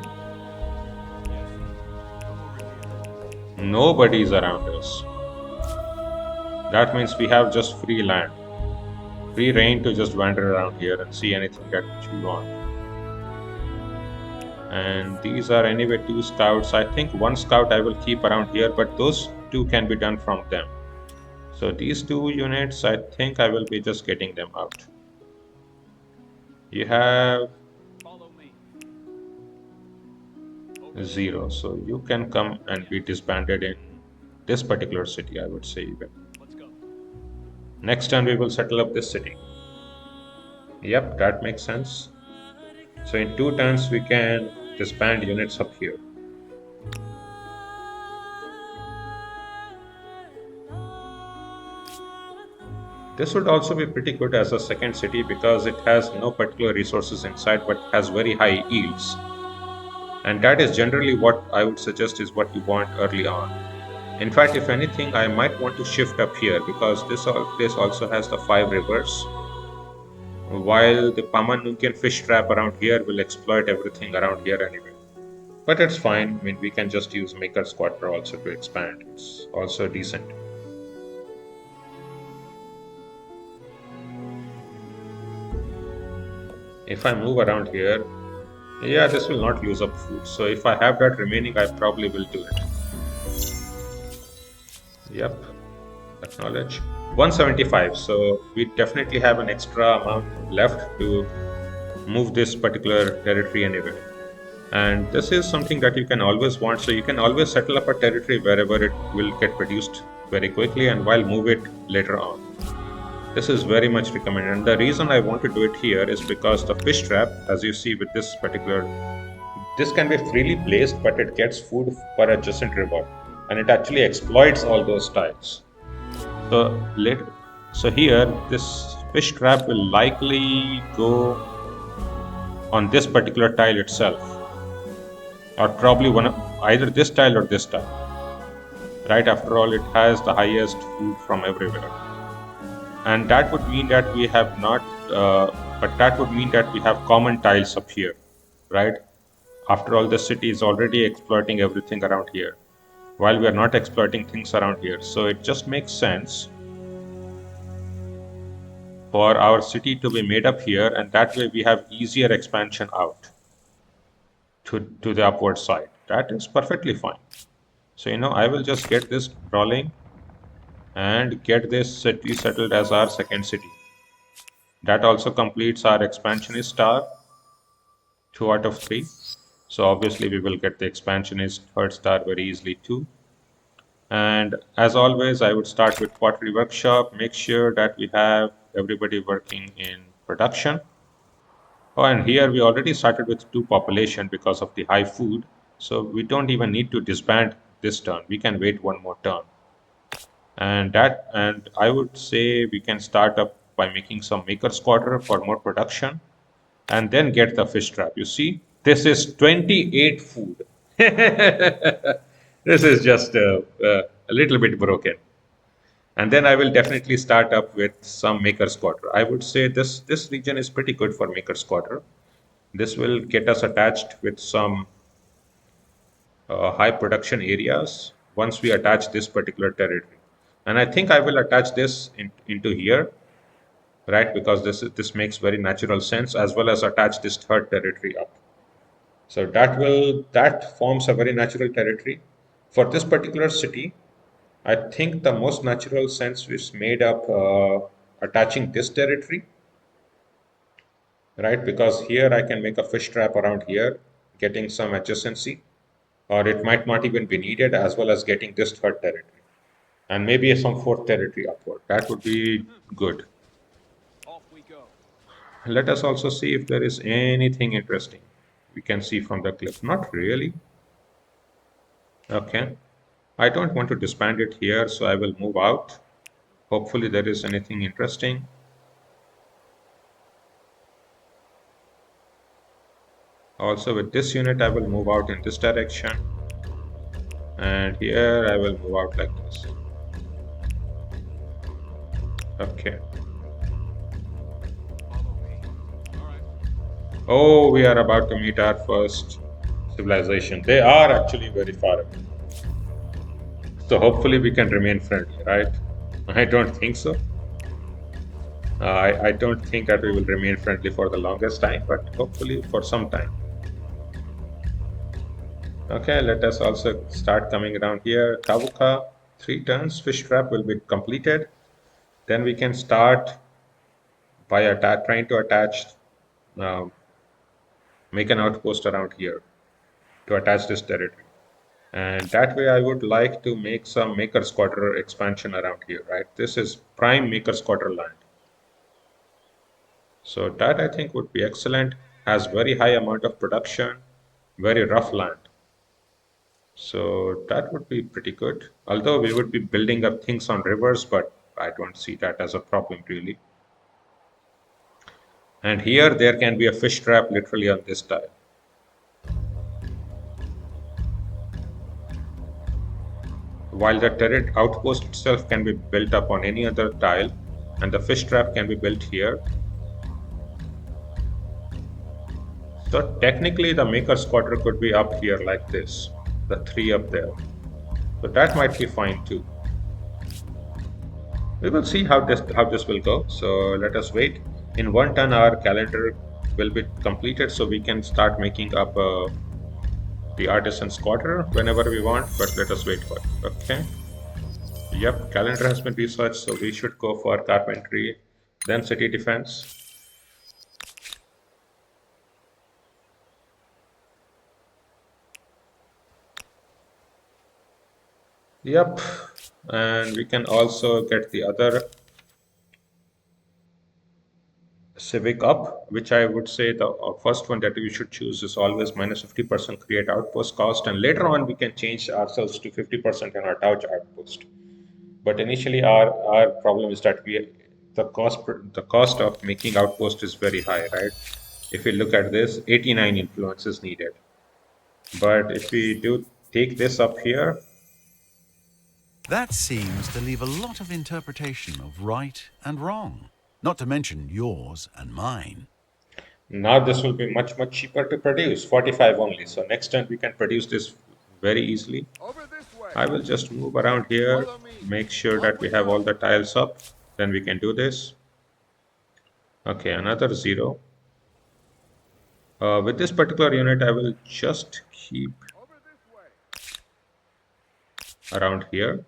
Nobody is around us. That means we have just free land, free reign to just wander around here and see anything that we want. And these are anyway 2 scouts. I think 1 scout I will keep around here, but those 2 can be done from them. So these 2 units, I think I will be just getting them out. You have Follow me. 0, so you can come and be disbanded in this particular city, I would say even. Let's go. Next turn we will settle up this city. Yep, that makes sense. So in 2 turns we can disband units up here. This would also be pretty good as a second city because it has no particular resources inside but has very high yields. And that is generally what I would suggest is what you want early on. In fact, if anything, I might want to shift up here because this place also has the 5 rivers. While the Pama-Nyungan fish trap around here will exploit everything around here anyway. But it's fine. I mean, we can just use Maker's Quarter also to expand. It's also decent. If I move around here, yeah, this will not use up food. So if I have that remaining, I probably will do it. Yep, acknowledge. 175. So we definitely have an extra amount left to move this particular territory anyway. And this is something that you can always want. So you can always settle up a territory wherever it will get produced very quickly and while move it later on. This is very much recommended, and the reason I want to do it here is because the fish trap, as you see with this can be freely placed, but it gets food per adjacent river, and it actually exploits all those tiles. So here, this fish trap will likely go on this particular tile itself, or probably either this tile or this tile. Right, after all, it has the highest food from everywhere. And that would mean that we have not but that would mean that we have common tiles up here, right? After all, the city is already exploiting everything around here, while we are not exploiting things around here. So it just makes sense for our city to be made up here, and that way we have easier expansion out to the upward side. That is perfectly fine. So, I will just get this rolling and get this city settled as our second city. That also completes our expansionist star, 2 out of 3. So obviously we will get the expansionist third star very easily too. And as always, I would start with pottery workshop, make sure that we have everybody working in production. Oh, and here we already started with 2 population because of the high food. So we don't even need to disband this turn. We can wait one more turn. And I would say we can start up by making some maker's quarter for more production and then get the fish trap. You see, this is 28 food. This is just a little bit broken. And then I will definitely start up with some maker's quarter. I would say this region is pretty good for maker's quarter. This will get us attached with some high production areas once we attach this particular territory. And I think I will attach this into here, right? Because this makes very natural sense, as well as attach this third territory up. So that forms a very natural territory. For this particular city, I think the most natural sense is made up attaching this territory, right? Because here I can make a fish trap around here, getting some adjacency, or it might not even be needed, as well as getting this third territory, and maybe some fourth territory upward. That would be good. Off we go. Let us also see if there is anything interesting we can see from the cliff. Not really. Okay. I don't want to disband it here, so I will move out. Hopefully there is anything interesting. Also with this unit, I will move out in this direction. And here I will move out like this. Okay. Follow me. All right. Oh, we are about to meet our first civilization. They are actually very far away. So hopefully we can remain friendly, right? I don't think so. I don't think that we will remain friendly for the longest time, but hopefully for some time. Okay, let us also start coming around here. Tabuka, 3 turns, fish trap will be completed. Then we can start by trying to attach, uh, make an outpost around here to attach this territory. And that way I would like to make some Maker's Quarter expansion around here, right? This is prime Maker's Quarter land. So that I think would be excellent. Has very high amount of production, very rough land. So that would be pretty good. Although we would be building up things on rivers, but I don't see that as a problem really. And here there can be a fish trap literally on this tile. While the turret outpost itself can be built up on any other tile, and the fish trap can be built here. So technically the maker's quarter could be up here like this, the 3 up there. So that might be fine too. We will see how this will go. So let us wait. In 1 turn our calendar will be completed, so we can start making up the artisan's quarter whenever we want, but let us wait for it. Okay. Yep, calendar has been researched, so we should go for carpentry, then city defense. Yep, and we can also get the other civic up, which I would say the first one that we should choose is always minus 50% create outpost cost, and later on we can change ourselves to 50% on our Dodge outpost. But initially our problem is that the cost of making outpost is very high, right? If we look at this, 89 influence is needed. But if we do take this up here, That seems to leave a lot of interpretation of right and wrong. not to mention yours and mine. Now this will be much, much cheaper to produce, 45 only. So next time we can produce this very easily. Over this way. I will just move around here, Follow me. make sure Off that we we have all go. the tiles up. Then we can do this. Okay, another 0. With this particular unit, I will just keep Over this way. around here.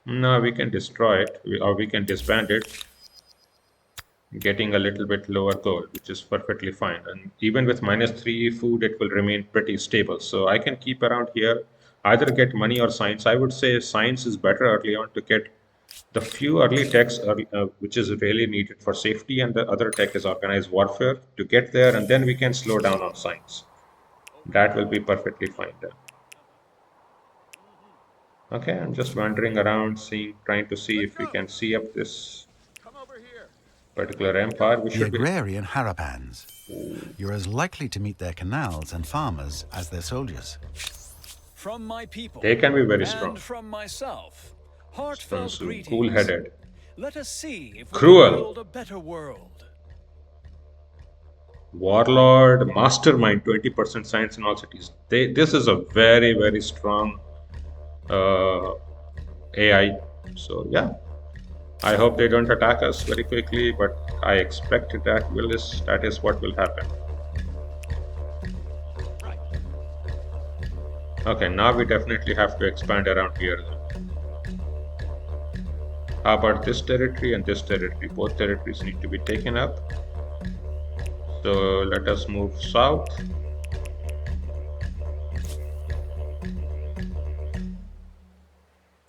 Now we can destroy it, or we can disband it, getting a little bit lower gold, which is perfectly fine. And even with -3 food, it will remain pretty stable. So I can keep around here, either get money or science. I would say science is better early on to get the few early techs, which is really needed for safety, and the other tech is organized warfare to get there, and then we can slow down on science. That will be perfectly fine then. Okay, I'm just wandering around, trying to see Let's if we go. can see up this Come over here. particular empire. We The should be. agrarian Harapans. You're as likely to meet their canals and farmers as their soldiers. From my people. They can be very strong. And from myself. Heartfelt Expensive, greetings. cool-headed, Let us see if we cruel, can build a better world. warlord, mastermind, 20% science in all cities. This is a very, very strong AI. So yeah, I hope they don't attack us very quickly, but I expect that is what will happen. Okay, now we definitely have to expand around here. How about this territory and this territory? Both territories need to be taken up. So let us move south.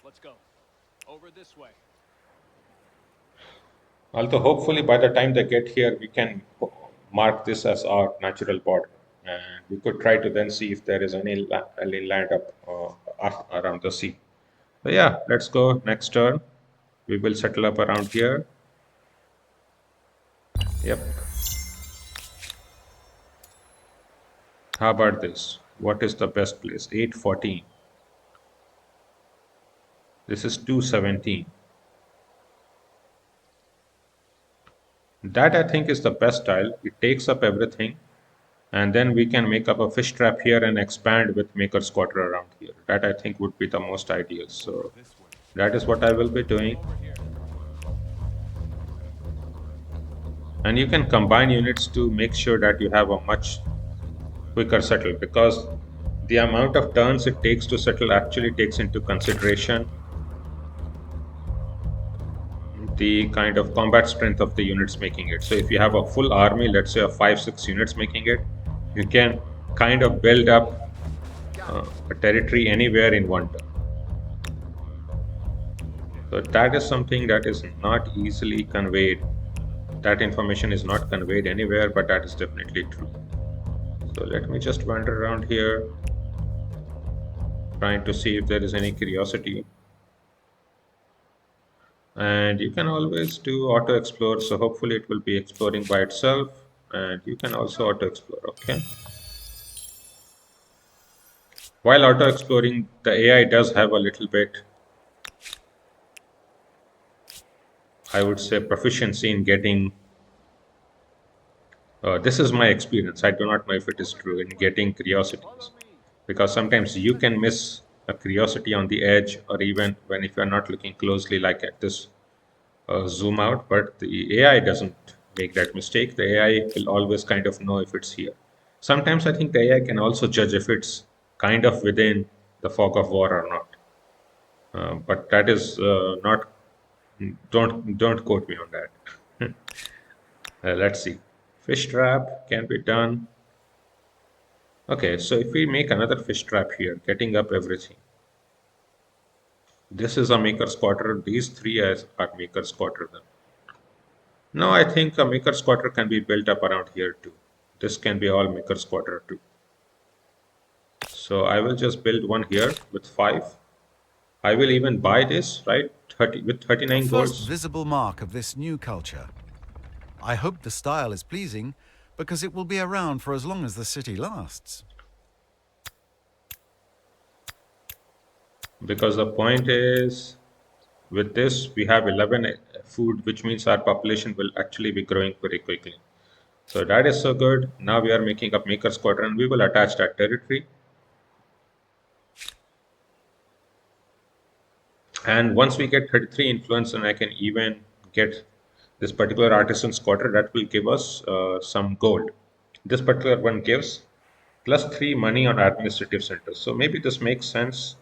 Let's go. Over this way. Although hopefully by the time they get here, we can mark this as our natural border. And we could try to then see if there is any land up around the sea. So yeah, let's go next turn. We will settle up around here. Yep. How about this? What is the best place? 814. This is 217. That I think is the best tile. It takes up everything. And then we can make up a fish trap here and expand with Maker's Quarter around here. That I think would be the most ideal. So that is what I will be doing. And you can combine units to make sure that you have a much quicker settle, because the amount of turns it takes to settle actually takes into consideration the kind of combat strength of the units making it. So if you have a full army, let's say of 5-6 units making it, you can kind of build up a territory anywhere in one turn. So that is something that is not easily conveyed. That information is not conveyed anywhere, but that is definitely true. So let me just wander around here, trying to see if there is any curiosity. And you can always do auto explore, so hopefully it will be exploring by itself, and you can also auto explore. Okay, while auto exploring, the AI does have a little bit, I would say, proficiency in getting this is my experience, I do not know if it is true, in getting curiosities, because sometimes you can miss a curiosity on the edge, or even when if you're not looking closely, like at this zoom out, but the AI doesn't make that mistake. The AI will always kind of know if it's here. Sometimes I think the AI can also judge if it's kind of within the fog of war or not. But that is not. Don't quote me on that. Let's see. Fish trap can be done. Okay, so if we make another fish trap here, getting up everything. This is a Maker's Quarter. These three are Maker's Quarter then. No, I think a Maker's Quarter can be built up around here too. This can be all Maker's Quarter too. So I will just build one here with 5. I will even buy this, right? 30 with 39 First golds. visible mark of this new culture. I hope the style is pleasing, because it will be around for as long as the city lasts. Because the point is, with this, we have 11 food, which means our population will actually be growing very quickly. So that is so good. Now we are making up Maker Squadron. We will attach that territory. And once we get 33 influence, and I can even get this particular artisan squatter, that will give us some gold. This particular one gives +3 money on administrative centers. So maybe this makes sense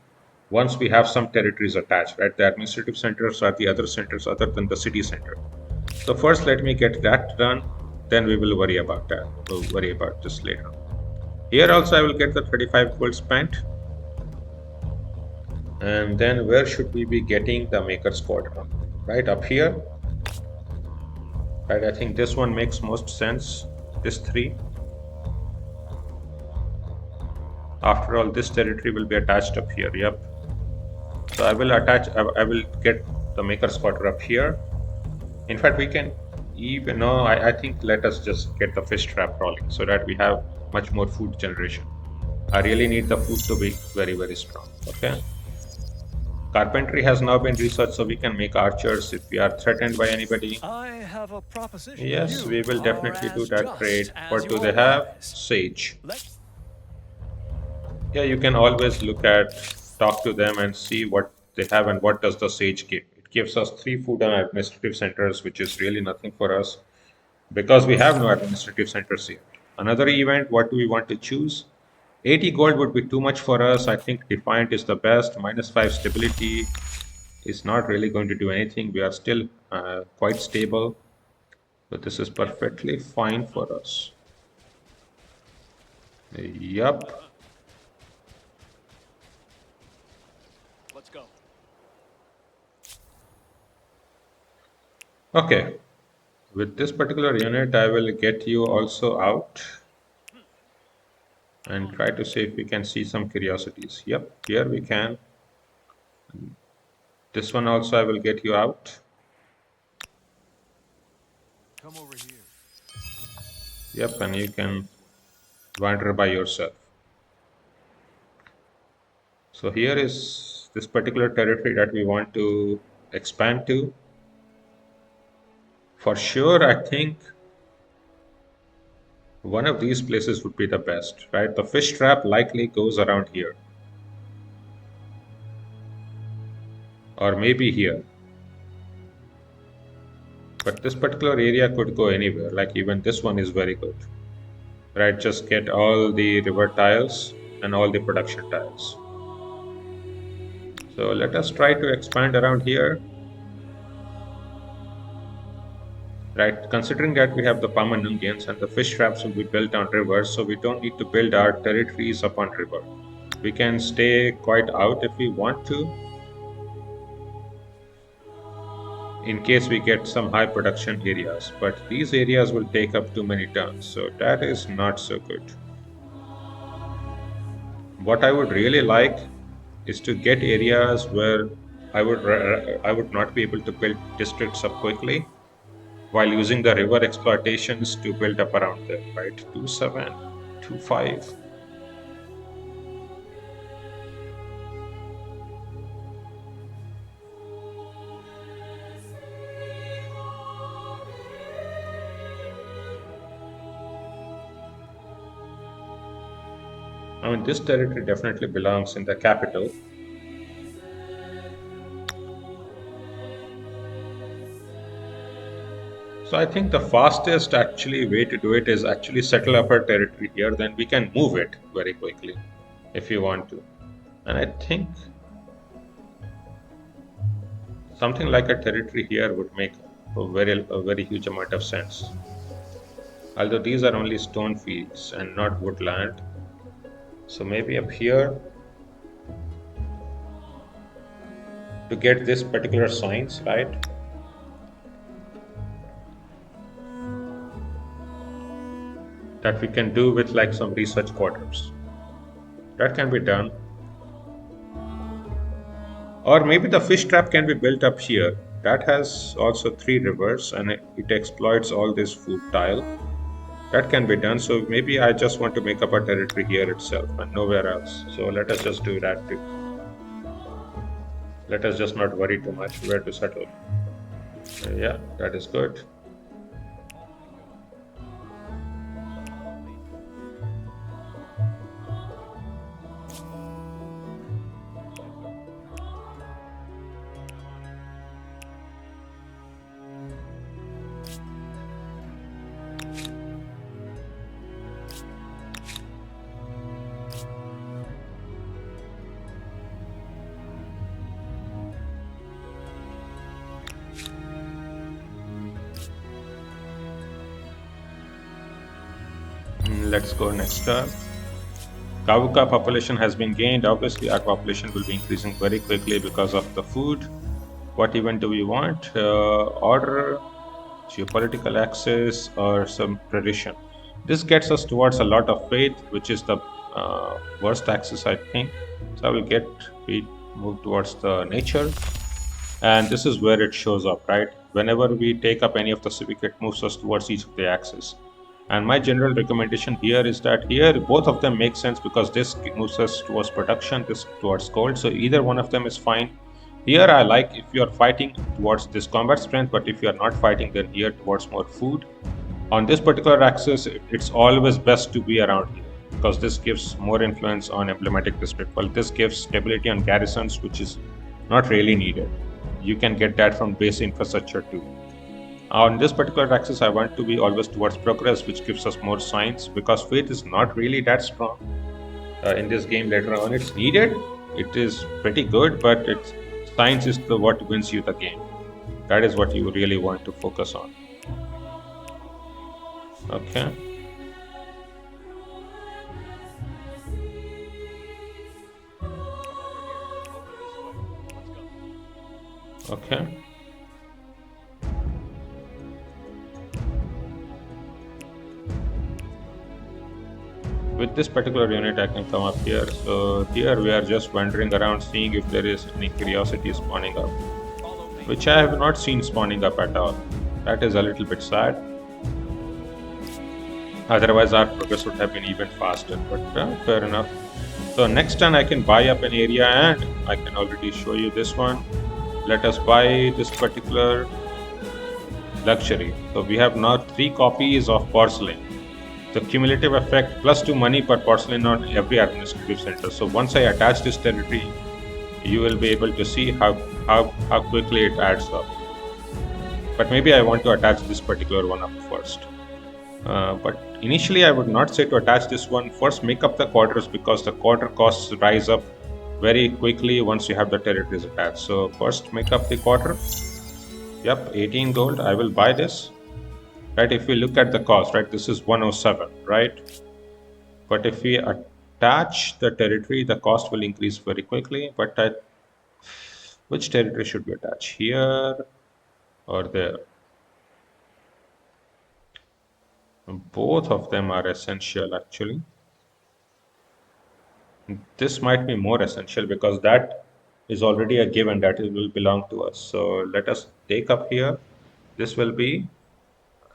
once we have some territories attached, right? The administrative centers are the other centers other than the city center. So first let me get that done, then we will worry about that. We'll worry about this later. Here also I will get the 35 gold spent. And then where should we be getting the Maker Squadron? Right up here. Right, I think this one makes most sense. This 3. After all, this territory will be attached up here. Yep. So I will attach. I will get the Maker Squadron up here. In fact, we can even. No, I think let us just get the fish trap rolling so that we have much more food generation. I really need the food to be very, very strong. Okay. Carpentry has now been researched, so we can make archers if we are threatened by anybody. I have a proposition. Yes, You we will are definitely do as that just trade. as What do your they have? wise. Sage. Let's Yeah, you can always look at, talk to them and see what they have and what does the sage give. It gives us 3 food and administrative centers, which is really nothing for us because we have no administrative centers here. Another event, what do we want to choose? 80 gold would be too much for us. I think Defiant is the best. -5 stability is not really going to do anything. We are still quite stable. But this is perfectly fine for us. Yup. go. Okay. With this particular unit, I will get you also out and try to see if we can see some curiosities. Yep, here we can. This one also I will get you out. Come over here. Yep, and you can wander by yourself. So here is this particular territory that we want to expand to. For sure, I think one of these places would be the best, right? The fish trap likely goes around here. Or maybe here. But this particular area could go anywhere, like even this one is very good. Right, just get all the river tiles and all the production tiles. So let us try to expand around here. Right, considering that we have the Pama-Nyungans and the fish traps will be built on rivers, so we don't need to build our territories upon river. We can stay quite out if we want to, in case we get some high production areas, but these areas will take up too many turns, so that is not so good. What I would really like is to get areas where I would not be able to build districts up quickly, while using the river exploitations to build up around them, right? 27, 25. I mean, this territory definitely belongs in the capital. So I think the fastest actually way to do it is actually settle up our territory here, then we can move it very quickly if you want to. And I think something like a territory here would make a very huge amount of sense. Although these are only stone fields and not woodland. So maybe up here to get this particular science, right? That we can do with like some research quarters. That can be done. Or maybe the fish trap can be built up here. That has also 3 rivers and it exploits all this food tile. That can be done. So maybe I just want to make up a territory here itself and nowhere else. So let us just do that too. Let us just not worry too much where to settle. Yeah, that is good. Let's go next turn. Kavuka population has been gained. Obviously, our population will be increasing very quickly because of the food. What even do we want? Order, geopolitical access, or some tradition. This gets us towards a lot of faith, which is the worst axis, I think. So I will get we move towards the nature, and this is where it shows up, right? Whenever we take up any of the civic, it moves us towards each of the axes. And my general recommendation here is that here both of them make sense because this moves us towards production, this towards gold. So either one of them is fine. Here I like if you are fighting towards this combat strength, but if you are not fighting, then here towards more food. On this particular axis, it's always best to be around here because this gives more influence on emblematic district. Well, this gives stability on garrisons, which is not really needed. You can get that from base infrastructure too. On this particular axis, I want to be always towards progress, which gives us more science because faith is not really that strong in this game later on. It's needed, it is pretty good, but it's science is the what wins you the game. That is what you really want to focus on. Okay. Okay. With this particular unit, I can come up here. So here we are just wandering around seeing if there is any curiosity spawning up, which I have not seen spawning up at all. That is a little bit sad. Otherwise, our progress would have been even faster, but fair enough. So next turn, I can buy up an area, and I can already show you this one. Let us buy this particular luxury. So we have now 3 copies of porcelain. The cumulative effect +2 money per porcelain on every administrative center. So once I attach this territory, you will be able to see how quickly it adds up. But maybe I want to attach this particular one up first. But initially, I would not say to attach this one. First, make up the quarters because the quarter costs rise up very quickly once you have the territories attached. So first, make up the quarter. Yep, 18 gold. I will buy this. Right, if we look at the cost, right, this is 107, right? But if we attach the territory, the cost will increase very quickly. But which territory should we attach? Here or there? Both of them are essential, actually. This might be more essential because that is already a given that it will belong to us. So let us take up here. This will be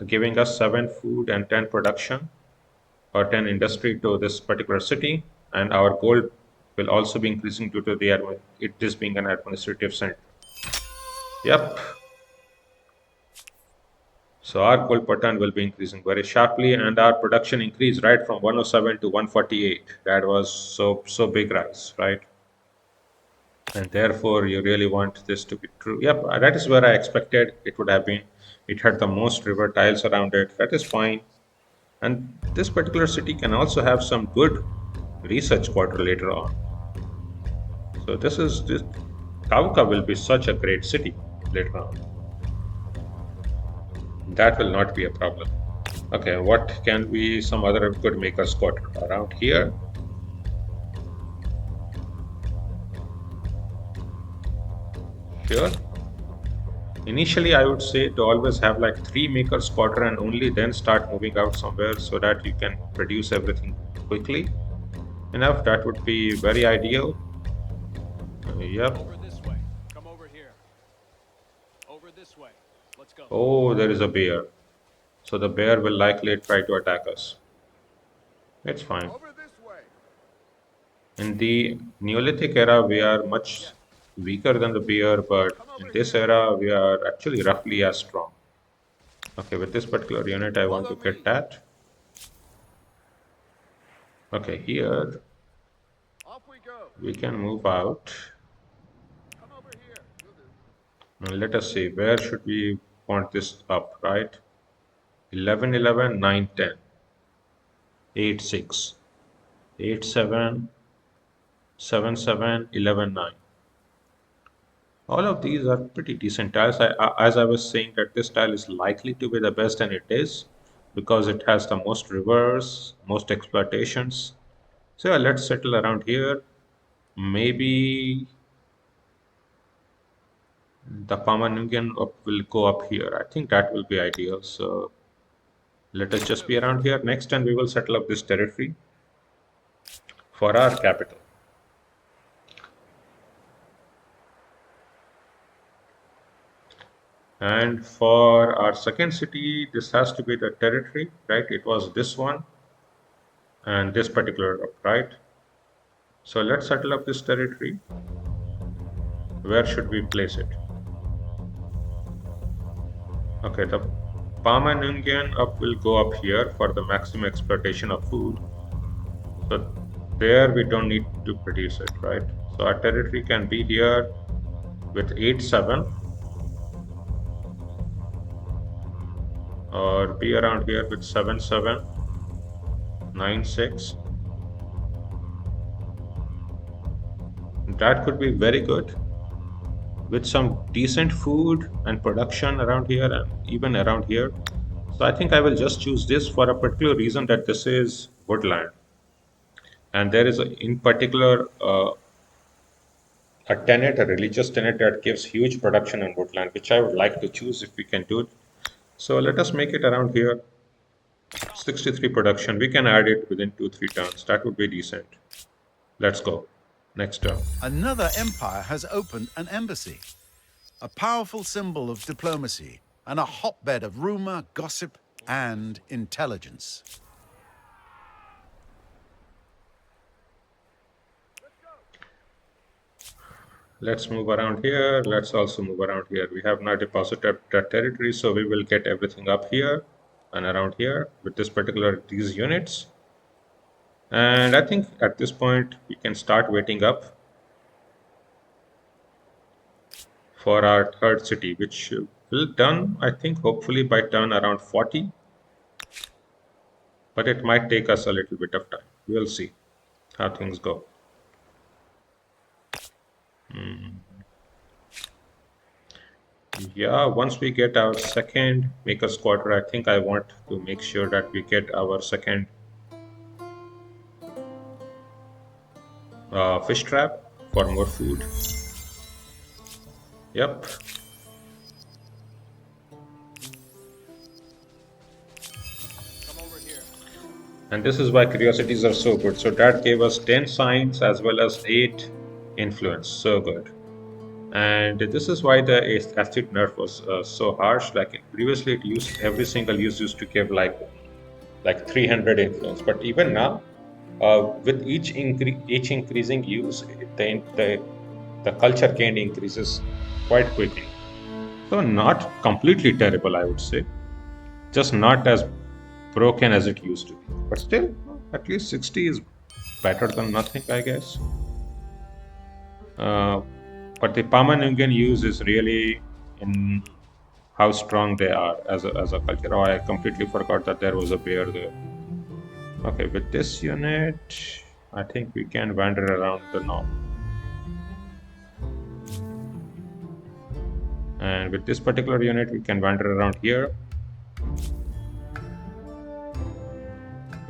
giving us 7 food and 10 production or 10 industry to this particular city, and our gold will also be increasing due to this being an administrative center. Yep. So our gold per ton will be increasing very sharply, and our production increased right from 107 to 148. That was so big rise, right? And therefore you really want this to be true. Yep, that is where I expected it would have been. It had the most river tiles around it. That is fine. And this particular city can also have some good research quarter later on. So this Kauka will be such a great city later on. That will not be a problem. Okay, what can be some other good makers quarter around here? Sure. Initially, I would say to always have like 3 makers quarter and only then start moving out somewhere so that you can produce everything quickly enough. That would be very ideal. Yep. Over this way. Come over here. Over this way. Let's go. Oh, there is a bear. So the bear will likely try to attack us. It's fine. Over this way. In the Neolithic era, we are much weaker than the bear, but in this era, we are actually roughly as strong. Okay, with this particular unit, I want to Follow get me. that. Okay, here Off we go. we can move out. Come over here. Will do. Now let us see, where should we want this up, right? 11, 11, 9, 10, 8, 6, 8, 7, 7, 7, 11, 9. All of these are pretty decent tiles. As I was saying that this tile is likely to be the best, and it is, because it has the most rivers, most exploitations. So yeah, let's settle around here. Maybe the Pama-Nyungan will go up here. I think that will be ideal. So let us just be around here next, and we will settle up this territory for our capital. And for our second city, this has to be the territory, right? It was this one and this particular, right? So let's settle up this territory. Where should we place it? Okay, the Pama-Nyungan up will go up here for the maximum exploitation of food. So there we don't need to produce it, right? So our territory can be here with 8, 7, or be around here with 7, 7, 9, 6. That could be very good with some decent food and production around here and even around here. So I think I will just choose this for a particular reason, that this is woodland. And there is in particular a tenet, a religious tenet that gives huge production in woodland, which I would like to choose if we can do it. So let us make it around here. 63 production. We can add it within 2-3 turns. That would be decent. Let's go. Next turn. Another empire has opened an embassy, a powerful symbol of diplomacy and a hotbed of rumor, gossip, and intelligence. Let's move around here. Let's also move around here. We have now deposited that territory, so we will get everything up here and around here with these units. And I think at this point we can start waiting up for our third city, which will done, I think, hopefully by turn around 40. But it might take us a little bit of time. We'll see how things go. Yeah, once we get our second maker's quarter, I think I want to make sure that we get our second fish trap for more food. Yep. Come over here. And this is why curiosities are so good. So that gave us 10 science as well as 8 influence. So good. And this is why the aesthete nerf was so harsh. Like previously, it used every single use used to give like 300 influence. But even now, with each increasing use, the culture gain increases quite quickly. So not completely terrible, I would say. Just not as broken as it used to be. But still, at least 60 is better than nothing, I guess. But the Pama-Nyungan use is really in how strong they are as a culture. Oh, I completely forgot that there was a bear there. Okay, with this unit, I think we can wander around the north. And with this particular unit, we can wander around here.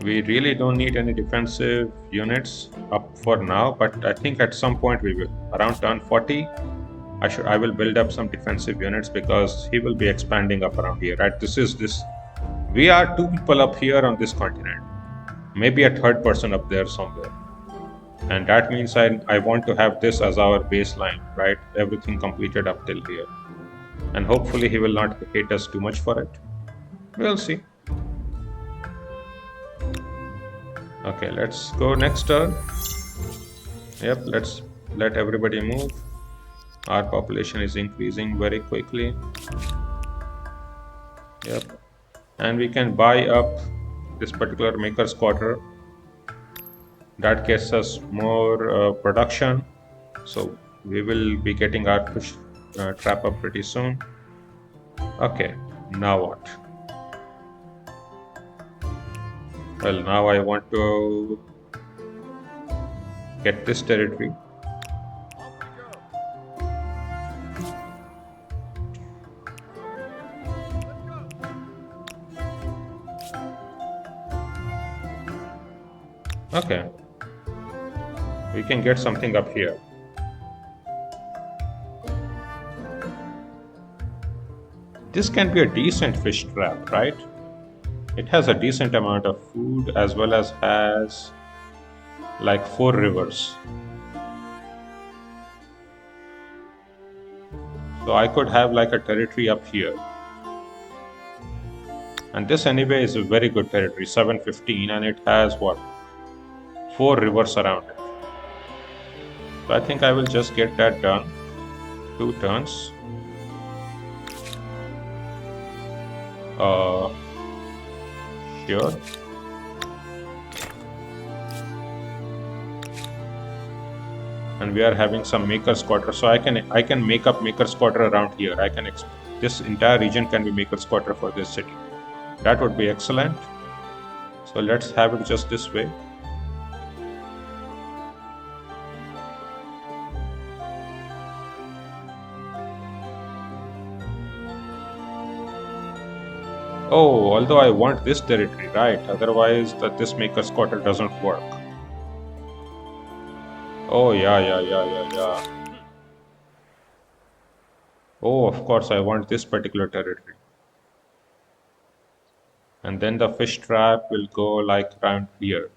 We really don't need any defensive units up for now, but I think at some point we will. Around turn 40, I will build up some defensive units because he will be expanding up around here, right? We are 2 people up here on this continent, maybe a third person up there somewhere. And that means I want to have this as our baseline, right? Everything completed up till here. And hopefully he will not hate us too much for it. We'll see. Okay, let's go next turn. Yep, let's let everybody move. Our population is increasing very quickly. Yep. And we can buy up this particular maker's quarter. That gets us more production. So we will be getting our fish trap up pretty soon. Okay, now what? Well, now I want to get this territory. Off we go. Let's go. Okay, we can get something up here. This can be a decent fish trap, right? It has a decent amount of food as well as has like 4 rivers. So I could have like a territory up here. And this anyway is a very good territory, 715, and it has what? 4 rivers around it. So I think I will just get that done. 2 turns. Sure. And we are having some maker's quarter, so I can make up maker's quarter around here. This entire region can be maker's quarter for this city. That would be excellent. So let's have it just this way. Oh, although I want this territory, right? Otherwise, this maker's quarter doesn't work. Oh, yeah. Oh, of course, I want this particular territory. And then the fish trap will go like around here.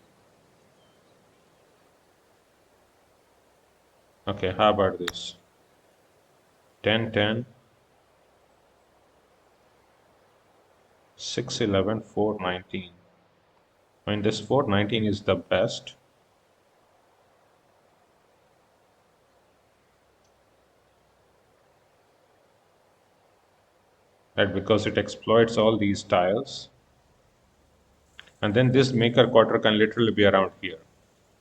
Okay, how about this? 10, 10, 6, 11, 4, 19. I mean, this 419 is the best. Right, because it exploits all these tiles. And then this maker quarter can literally be around here,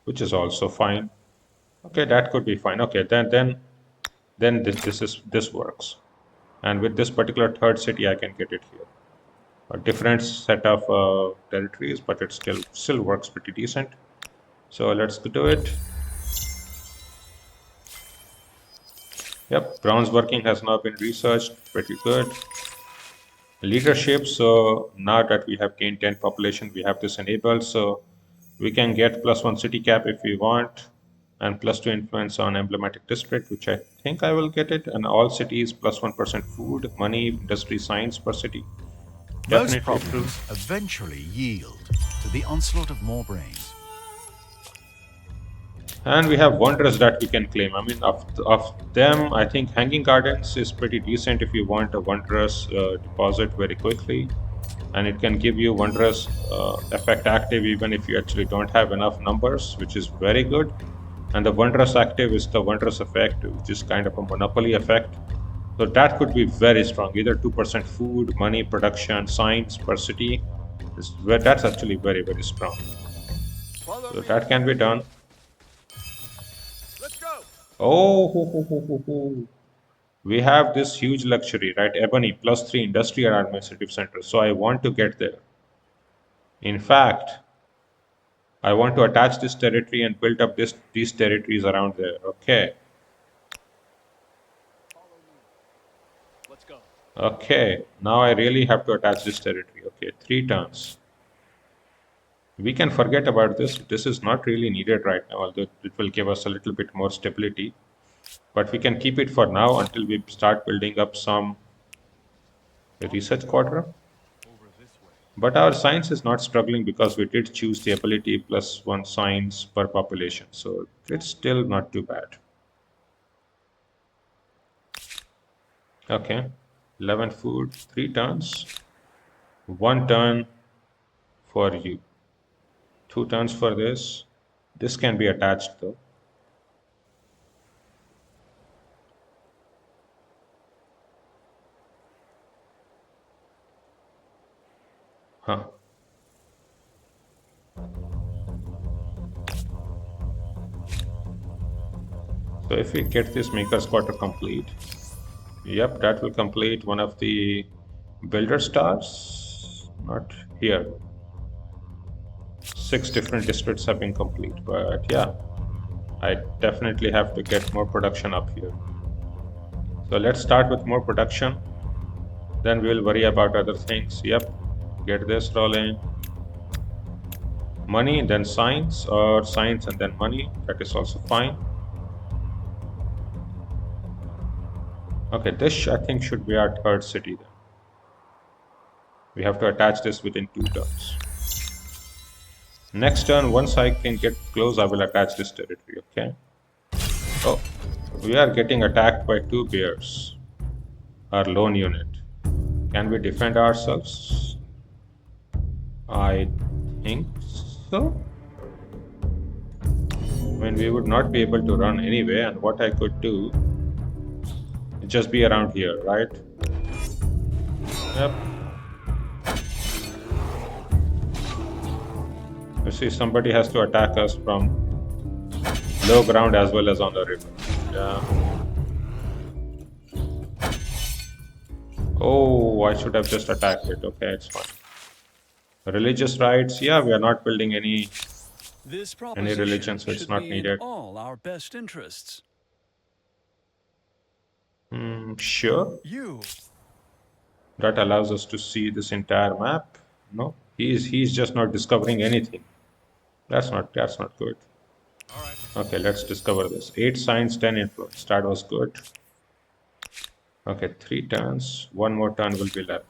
which is also fine. Okay, that could be fine. Okay, then this works. And with this particular third city, I can get it here. A different set of territories, but it still works pretty decent. So let's do it. Yep, bronze working has now been researched. Pretty good. Leadership. So now that we have gained 10 population, we have this enabled. So we can get +1 city cap if we want, and +2 influence on emblematic district, which I think I will get it. And all cities +1% food, money, industry, science per city. Most Definitely true. problems eventually yield to the onslaught of more brains. And we have wonders that we can claim. I mean, of them, I think Hanging Gardens is pretty decent if you want a wondrous deposit very quickly. And it can give you wondrous effect active even if you actually don't have enough numbers, which is very good. And the wondrous active is the wondrous effect, which is kind of a monopoly effect. So that could be very strong, either 2% food, money, production, science per city. That's actually very, very strong. Follow So me. that can be done. Let's go. Oh, we have this huge luxury, right? Ebony +3 industrial administrative center. So I want to get there. In fact, I want to attach this territory and build up these territories around there. Okay. Let's go. Okay. Now I really have to attach this territory. Okay, 3 turns. We can forget about this. This is not really needed right now, although it will give us a little bit more stability. But we can keep it for now until we start building up some research quarter. Over this way. But our science is not struggling because we did choose the ability +1 science per population. So it's still not too bad. Okay. 11 food, 3 turns. 1 turn for you. 2 turns for this. This can be attached though. Huh. So if we get this maker's quarter complete, yep, that will complete one of the builder stars. Not here. 6 different districts have been complete, but yeah, I definitely have to get more production up here. So let's start with more production. Then we'll worry about other things. Yep, get this rolling. Money, then science, or science and then money. That is also fine. Okay, this I think should be our third city then. We have to attach this within 2 turns. Next turn, once I can get close, I will attach this territory, okay? Oh, we are getting attacked by 2 bears. Our lone unit. Can we defend ourselves? I think so. I mean, we would not be able to run anyway, and what I could do is just be around here, right? Yep. You see, somebody has to attack us from low ground as well as on the river. Yeah. Oh, I should have just attacked it. Okay, it's fine. Religious rites, yeah, we are not building any This religion, proposition so it's should not be in needed. all our best interests. Sure. You. That allows us to see this entire map. No, he's just not discovering anything. That's not good. All right. Okay, let's discover this. 8 science, 10 influence. That was good. Okay, 3 turns. 1 more turn will be left.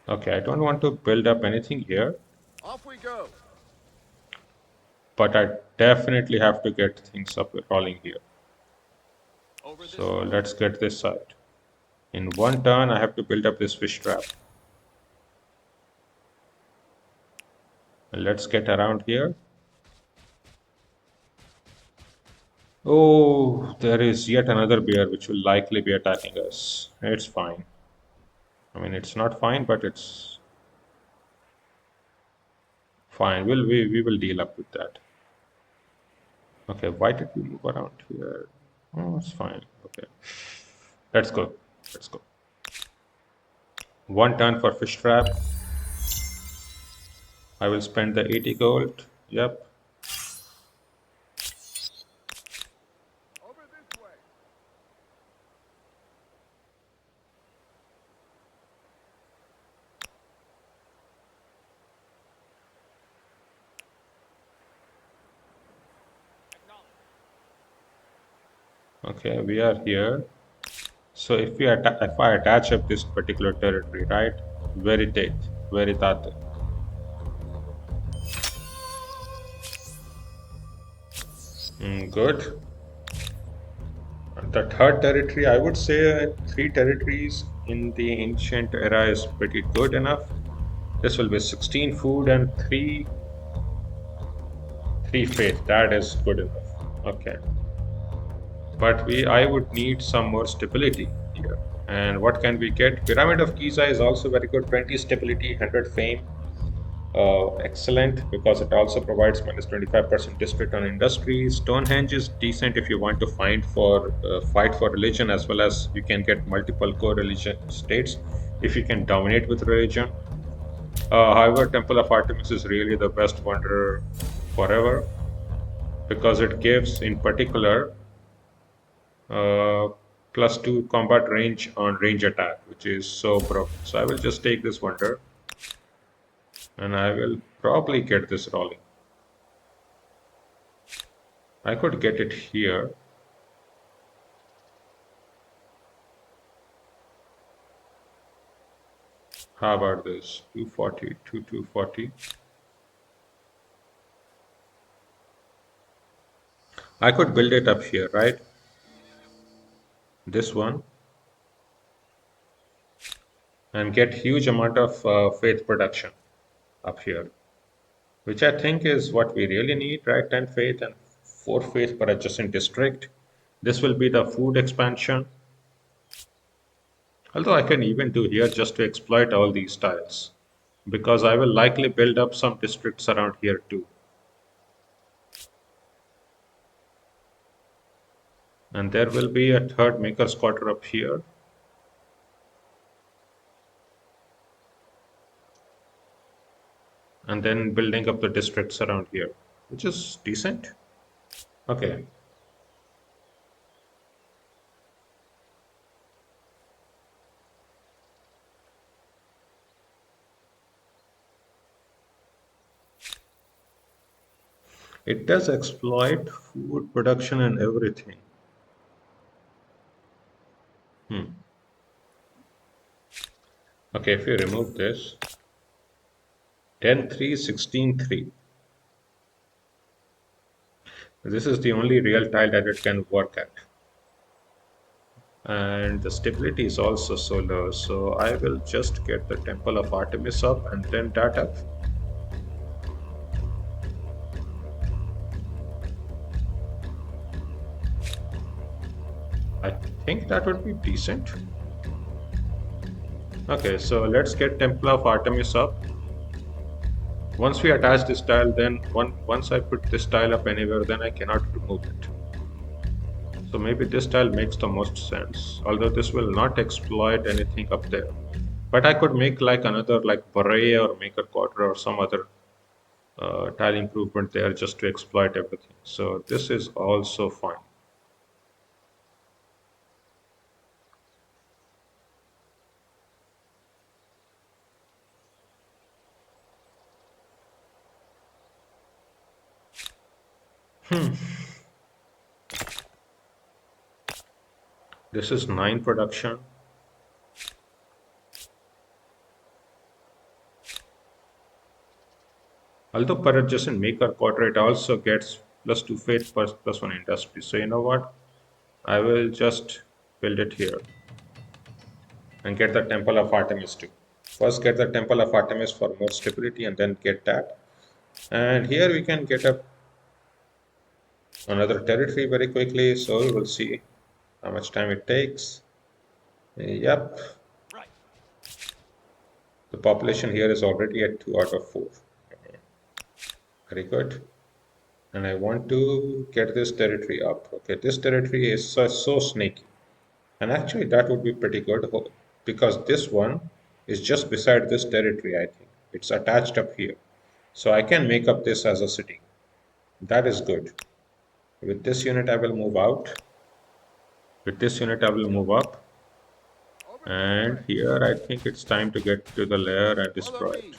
Okay, I don't want to build up anything here, Off we go. but I definitely have to get things up rolling here. Over this So way. let's get this side. In 1 turn, I have to build up this fish trap. Let's get around here. Oh, there is yet another bear which will likely be attacking us. It's fine. I mean, it's not fine, but it's fine. We will deal up with that. Okay, why did we move around here? Oh, it's fine. Okay, let's go. Let's go. 1 turn for fish trap. I will spend the 80 gold. Yep. Over this way. Okay, we are here. So if I attach up this particular territory, right? Very tate. Good. The third territory, I would say 3 territories in the ancient era is pretty good enough. This will be 16 food and 3 faith. That is good enough. Okay. But I would need some more stability here. And what can we get? Pyramid of Giza is also very good. 20 stability, 100 fame. Excellent because it also provides minus 25% district on industry. Stonehenge is decent if you want to fight for religion, as well as you can get multiple co-religion states if you can dominate with religion. However, Temple of Artemis is really the best wonder forever because it gives, in particular, +2 combat range on range attack, which is so broken. So I will just take this wonder. And I will probably get this rolling. I could get it here. How about this? 240, 240. I could build it up here, right? This one. And get huge amount of faith production up here. Which I think is what we really need, right? 10 faith and 4 faith per adjacent district. This will be the food expansion. Although I can even do here just to exploit all these tiles, because I will likely build up some districts around here too. And there will be a third maker's quarter up here. And then building up the districts around here, which is decent. Okay. It does exploit food production and everything. Okay, if you remove this, 10-3, 16-3. This is the only real tile that it can work at. And the stability is also so low, so I will just get the Temple of Artemis up and then that up. I think that would be decent. Okay, so let's get Temple of Artemis up. Once we attach this tile, then once I put this tile up anywhere, then I cannot remove it. So maybe this tile makes the most sense, although this will not exploit anything up there. But I could make like another like Beret or Maker Quarter or some other tile improvement there just to exploit everything. So this is also fine. This is 9 production. Although per adjacent Maker Quarter, it also gets +2 faith +1 industry. So you know what? I will just build it here and get the Temple of Artemis too. First get the Temple of Artemis for more stability and then get that. And here we can get up another territory very quickly. So we will see how much time it takes. Yep. Right. The population here is already at 2 out of 4. Very good. And I want to get this territory up. Okay, this territory is so snaky. And actually that would be pretty good because this one is just beside this territory, I think. It's attached up here. So I can make up this as a city. That is good. With this unit I will move out. With this unit I will move up. And here I think it's time to get to the lair and destroy it.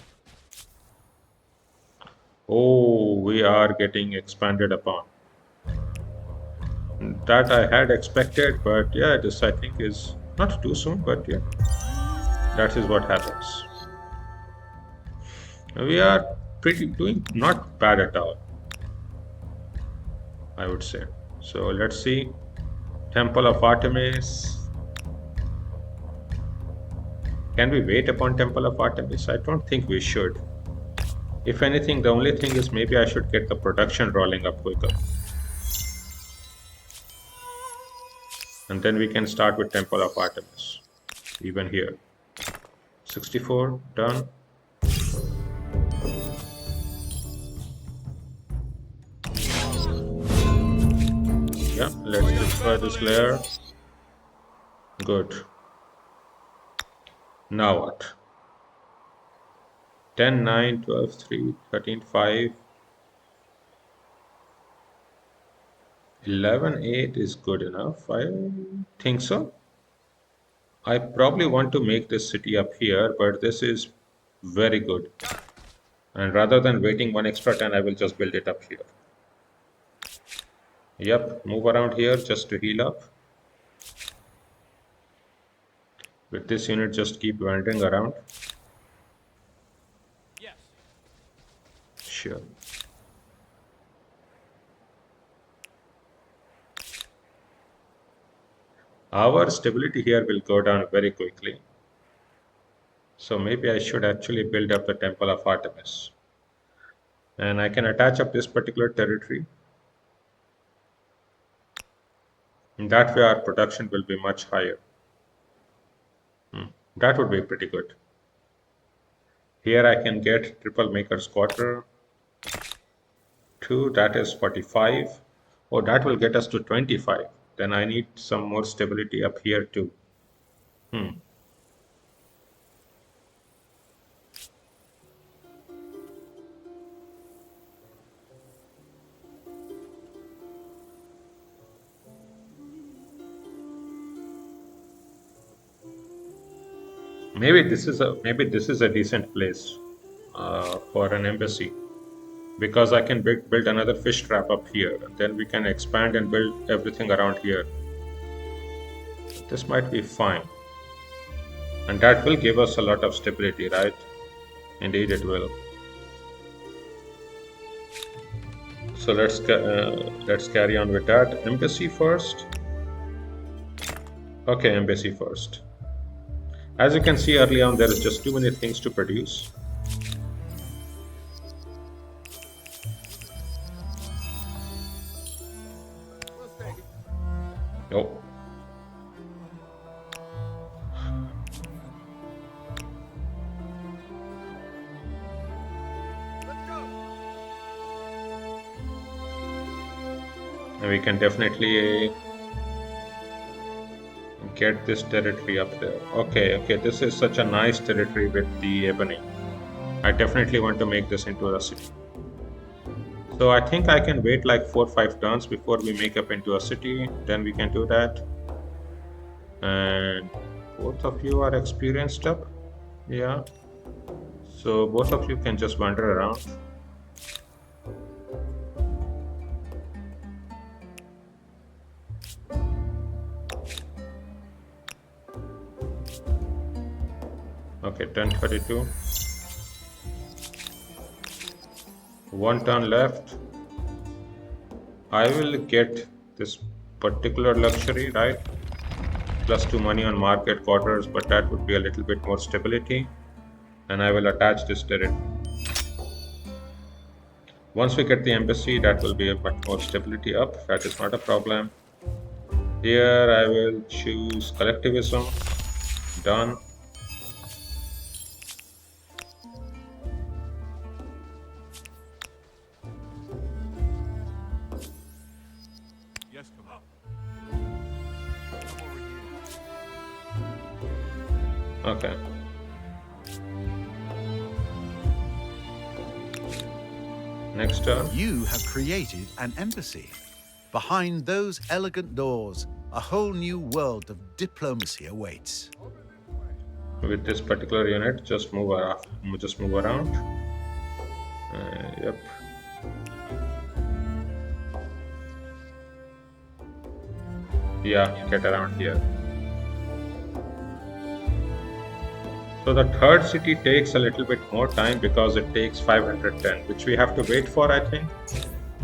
Oh, we are getting expanded upon. That I had expected, but yeah, this I think is not too soon, but yeah, that is what happens. We are pretty doing not bad at all, I would say. So let's see. Temple of Artemis. Can we wait upon Temple of Artemis? I don't think we should. If anything, the only thing is maybe I should get the production rolling up quicker. And then we can start with Temple of Artemis. Even here. 64, done. Yeah, let's destroy this layer. Good. Now what? 10, 9, 12, 3, 13, 5. 11, 8 is good enough. I think so. I probably want to make this city up here, but this is very good. And rather than waiting one extra 10, I will just build it up here. Yep, move around here just to heal up. With this unit, just keep wandering around. Yes. Sure. Our stability here will go down very quickly. So maybe I should actually build up the Temple of Artemis. And I can attach up this particular territory. In that way, our production will be much higher. That would be pretty good. Here I can get triple maker's quarter. 2, that is 45. Oh, that will get us to 25. Then I need some more stability up here too. Hmm. Maybe this is a decent place for an embassy because I can build another fish trap up here, and then we can expand and build everything around here. This might be fine, and that will give us a lot of stability, right? Indeed, it will. So let's carry on with that. Embassy first. Okay, embassy first. As you can see early on, there is just too many things to produce. We'll stay. Oh, Let's go. and we can definitely get this territory up there. Okay, this is such a nice territory with the ebony. I definitely want to make this into a city. So I think I can wait like 4 or 5 turns before we make up into a city. Then we can do that. And both of you are experienced up. Yeah. So both of you can just wander around. Okay, 1032. 1 turn left. I will get this particular luxury, right? +2 money on market quarters, but that would be a little bit more stability. And I will attach this territory. Once we get the embassy, that will be a much more stability up. That is not a problem. Here I will choose collectivism. Done. Yes, come up. Come over here. Okay. Next turn. You have created an embassy. Behind those elegant doors, a whole new world of diplomacy awaits. With this particular unit, just move around. Just move around. Yep. Yeah, get around here. So the third city takes a little bit more time because it takes 510, which we have to wait for, I think.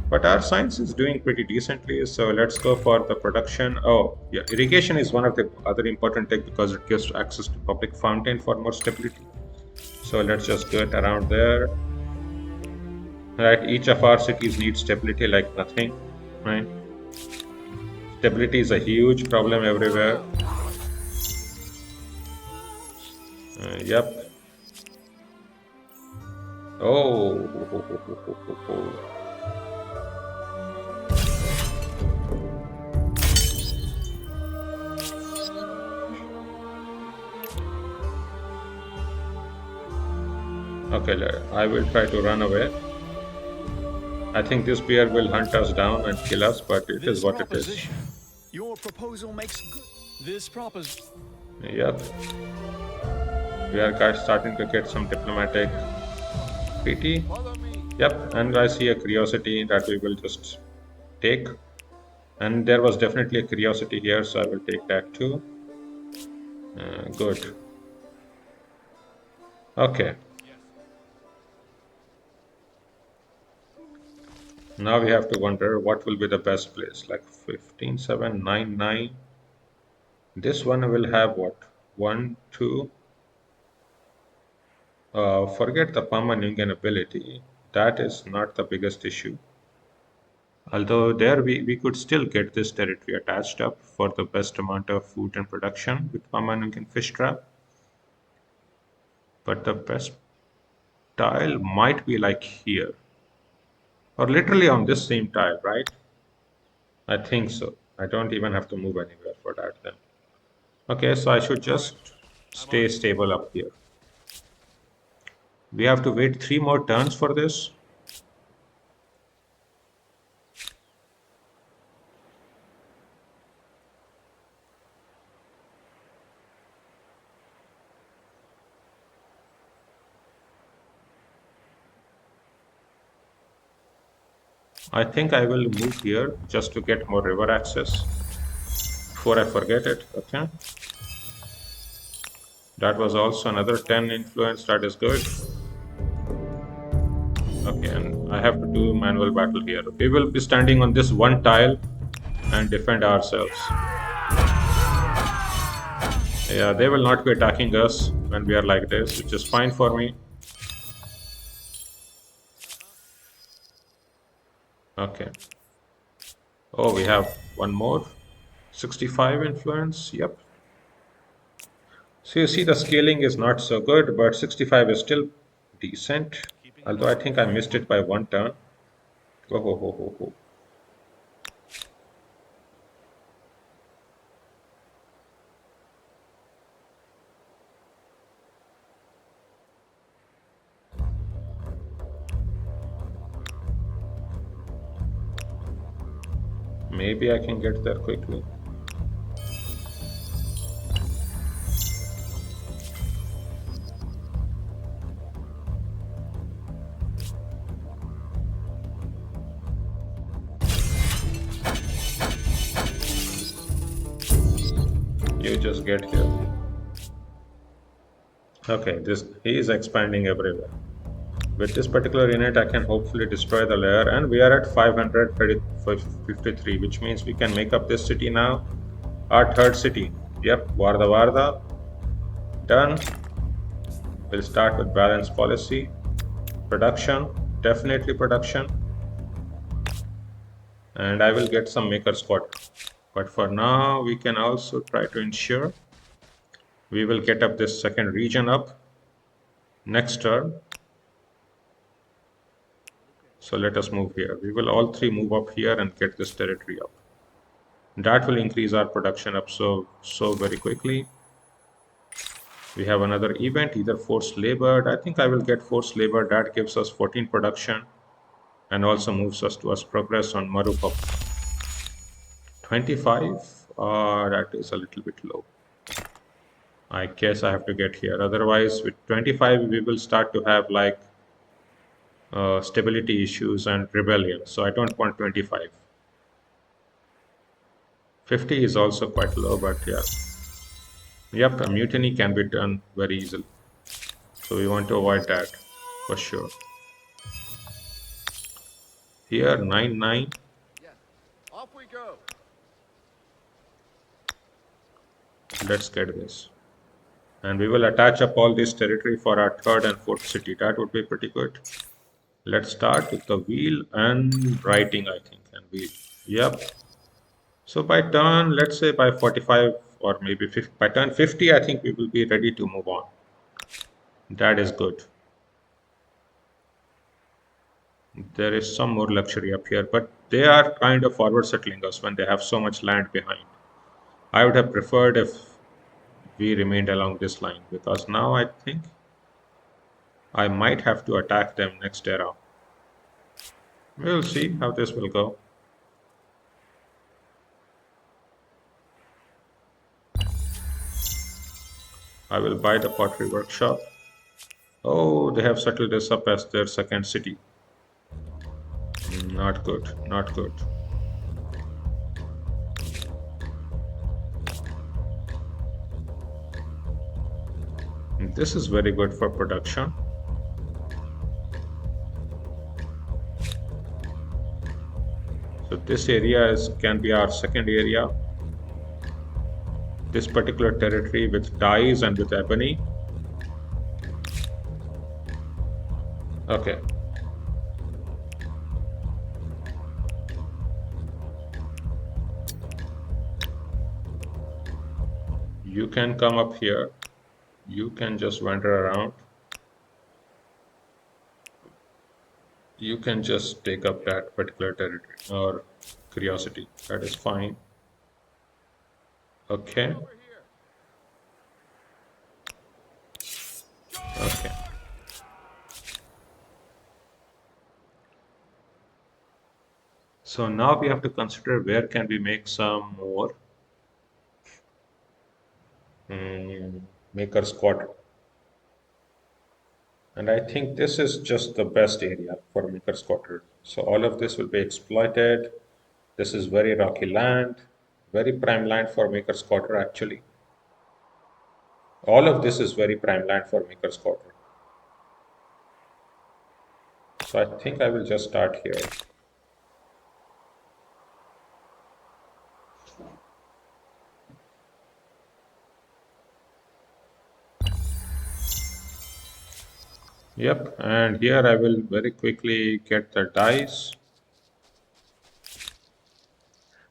But our science is doing pretty decently, so let's go for the production. Oh, yeah, irrigation is one of the other important things because it gives access to public fountain for more stability. So let's just do it around there. Right, each of our cities needs stability like nothing, right? Stability is a huge problem everywhere. Yep. Oh. Okay, I will try to run away. I think this bear will hunt us down and kill us, but it is what it is. Your proposal makes good. This proposition. Yep. We are starting to get some diplomatic treaty. Follow me. Yep, and I see a curiosity that we will just take. And there was definitely a curiosity here, so I will take that too. Good. Okay. Now we have to wonder what will be the best place. Like 15799. This one will have what? 1, 2. Forget the Pama-Nyungan ability. That is not the biggest issue. Although there we could still get this territory attached up for the best amount of food and production with Pama-Nyungan fish trap. But the best tile might be like here. Or literally on this same tile, right? I think so. I don't even have to move anywhere for that then. Okay, so I should All right, just I'm on stay it. stable up here. We have to wait 3 more turns for this. I think I will move here just to get more river access before I forget it. Okay. That was also another 10 influence. That is good. Okay, and I have to do manual battle here. We will be standing on this one tile and defend ourselves. Yeah, they will not be attacking us when we are like this, which is fine for me. Okay. Oh, we have one more. 65 influence. Yep. So you see the scaling is not so good, but 65 is still decent. Keeping it Although I think I moving. missed it by 1 turn. Oh, ho, ho, ho, ho. Maybe I can get there quickly. You just get here. Okay, this he is expanding everywhere. With this particular unit, I can hopefully destroy the layer, and we are at 553, which means we can make up this city now. Our third city. Yep, Varda Varda. Done. We'll start with balance policy. Production, definitely production. And I will get some maker squad. But for now, we can also try to ensure we will get up this second region up next turn. So let us move here. We will all three move up here and get this territory up. That will increase our production up so very quickly. We have another event, either forced labor. I think I will get forced labor. That gives us 14 production and also moves us to us progress on Marupap. 25, that is a little bit low. I guess I have to get here. Otherwise, with 25, we will start to have like stability issues and rebellion. So I don't want 25. 50 is also quite low, but yeah. Yep, a mutiny can be done very easily. So we want to avoid that for sure. Here, 9-9. Yes. Off we go. Let's get this. And we will attach up all this territory for our third and fourth city. That would be pretty good. Let's start with the wheel and writing, I think. And wheel. Yep. So by turn, let's say by 45 or maybe 50, by turn 50, I think we will be ready to move on. That is good. There is some more luxury up here, but they are kind of forward settling us when they have so much land behind. I would have preferred if we remained along this line, because now I think I might have to attack them next era. We'll see how this will go. I will buy the pottery workshop. Oh, they have settled this up as their second city. Not good, not good. This is very good for production. So this area can be our second area. This particular territory with dyes and with ebony. Okay. You can come up here. You can just wander around. You can just take up that particular territory or curiosity. That is fine. Okay. Over here. Okay. So now we have to consider where can we make some more maker's quarter. And I think this is just the best area for maker's quarter. So all of this will be exploited. This is very rocky land, very prime land for maker's quarter actually. All of this is very prime land for maker's quarter. So I think I will just start here. Yep, and here I will very quickly get the dice,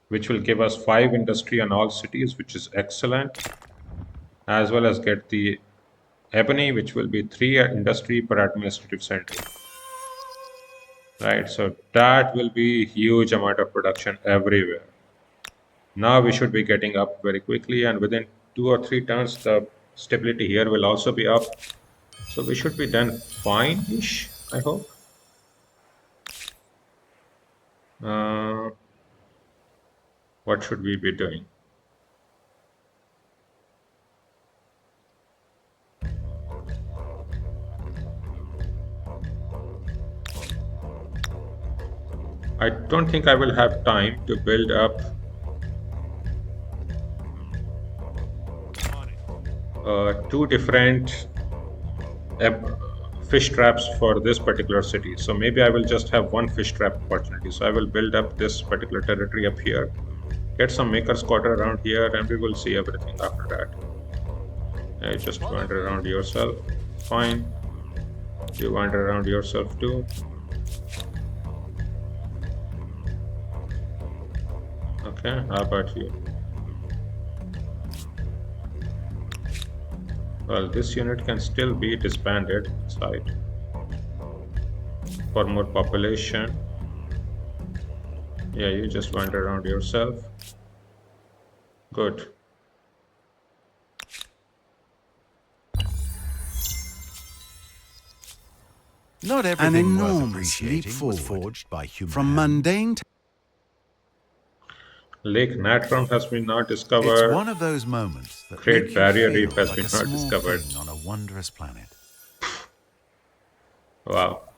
which will give us 5 industry on all cities, which is excellent, as well as get the ebony, which will be 3 industry per administrative center. Right, so that will be huge amount of production everywhere. Now we should be getting up very quickly, and within 2 or 3 turns, the stability here will also be up. So we should be done fine-ish, I hope. What should we be doing? I don't think I will have time to build up two different fish traps for this particular city. So maybe I will just have one fish trap opportunity. So I will build up this particular territory up here, get some maker's quarter around here, and we will see everything after that. Just wander around yourself. Fine. You wander around yourself too. Okay, how about you? Well, this unit can still be disbanded inside for more population. Yeah, you just wander around yourself. Good. Not An everything worth enormous leap appreciating was forward forged by human from hand. mundane to... Lake Natron has been not It's discovered. one of those moments that Great make Barrier you Reef feel has like been a not small discovered. thing on a wondrous planet. Wow.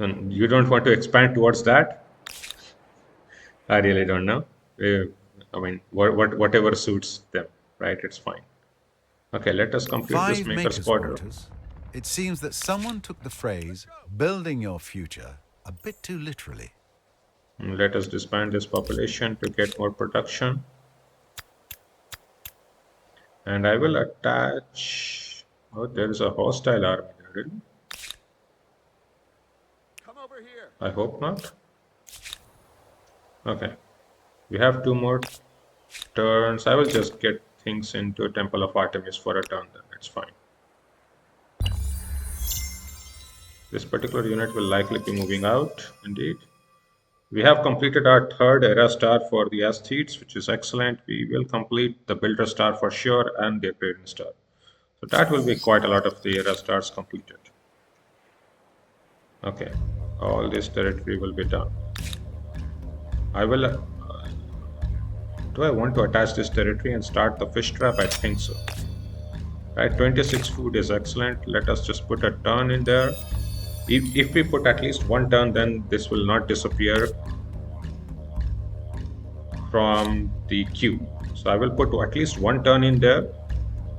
And you don't want to expand towards that? I really don't know. I mean, whatever suits them, right? It's fine. Okay, let us complete this 5 maker's makers' quarter. quarters. It seems that someone took the phrase "building your future" a bit too literally. Let us disband this population to get more production. And I will attach... Oh, there is a hostile army there, really? Come over here. I hope not. Okay. We have 2 more turns. I will just get things into Temple of Artemis for a turn then. It's fine. This particular unit will likely be moving out, indeed. We have completed our 3rd era star for the aesthetes, which is excellent. We will complete the builder star for sure and the agrarian star. So that will be quite a lot of the era stars completed. Okay, all this territory will be done. I will... do I want to attach this territory and start the fish trap? I think so. Right, 26 food is excellent. Let us just put a turn in there. If we put at least 1 turn, then this will not disappear from the queue. So I will put at least 1 turn in there,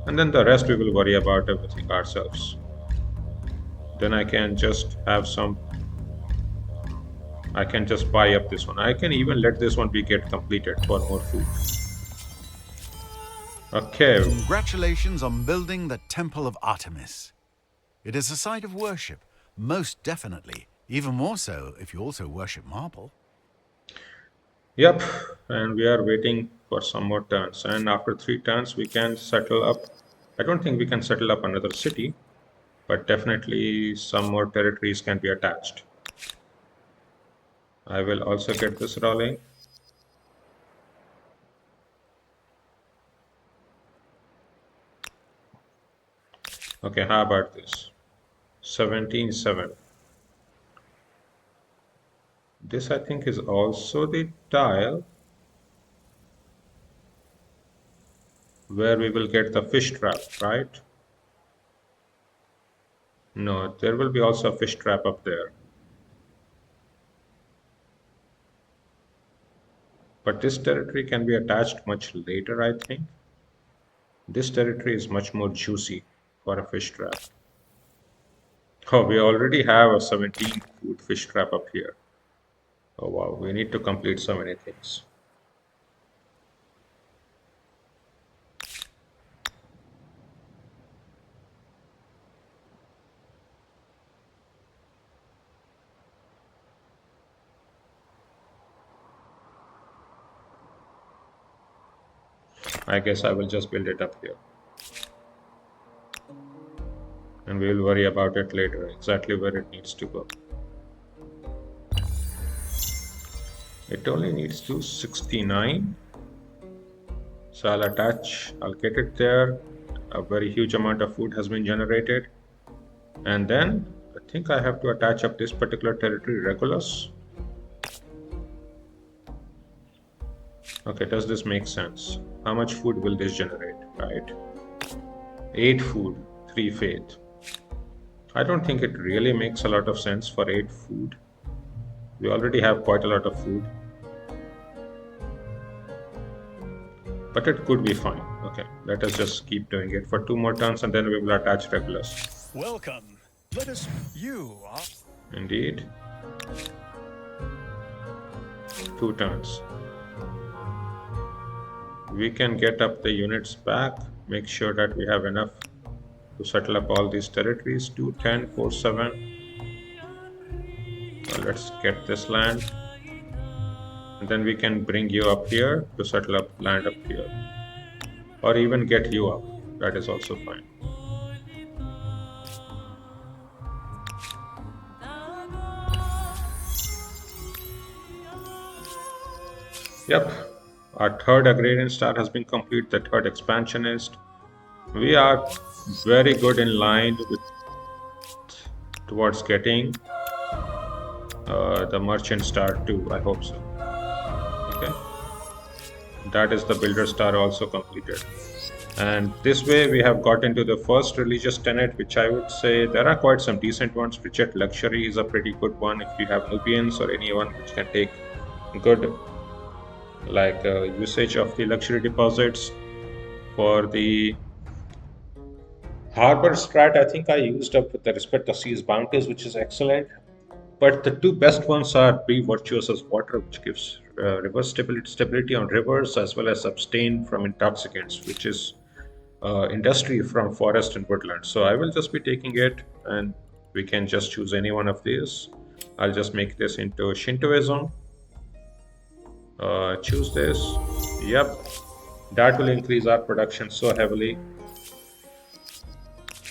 and then the rest we will worry about everything ourselves. Then I can just have some... I can just buy up this one. I can even let this one be get completed for more food. Okay. Congratulations on building the Temple of Artemis. It is a site of worship, most definitely. Even more so if you also worship marble. Yep, and we are waiting for some more turns. And after 3 turns, we can settle up. I don't think we can settle up another city. but definitely some more territories can be attached. I will also get this rolling. Okay, how about this? 17.7. This I think is also the tile where we will get the fish trap, right? No, there will be also a fish trap up there. But this territory can be attached much later, I think. This territory is much more juicy for a fish trap. Oh, we already have a 17 food fish trap up here. Oh wow, we need to complete so many things. I guess I will just build it up here. And we will worry about it later, exactly where it needs to go. It only needs to 69. So I'll get it there. A very huge amount of food has been generated. And then I think I have to attach up this particular territory, Regulus. Okay, does this make sense? How much food will this generate, right? 8 food, 3 faith. I don't think it really makes a lot of sense for 8 food. We already have quite a lot of food. But it could be fine. Okay, let us just keep doing it for 2 more turns and then we will attach Regulus. Welcome. Let us. You are. Indeed. 2 turns. We can get up the units back, make sure that we have enough to settle up all these territories. 2, 10, 4, 7. Well, let's get this land. And then we can bring you up here to settle up land up here. Or even get you up. That is also fine. Yep. Our third agrarian star has been complete, the third expansionist. We are very good in line with towards getting the merchant star too. I hope so. Okay. That is the builder star also completed. And this way we have got into the first religious tenet, which I would say there are quite some decent ones. Richard Luxury is a pretty good one if you have Nubians or anyone which can take good usage of the luxury deposits. For the harbor strat, I think I used up with the respect of seas bounties, which is excellent. But the 2 best ones are Be Virtuous as Water, which gives reverse stability on rivers, as well as Abstain from Intoxicants, which is industry from forest and woodland. So I will just be taking it, and we can just choose any one of these. I'll just make this into Shintoism. Choose this. Yep, that will increase our production so heavily,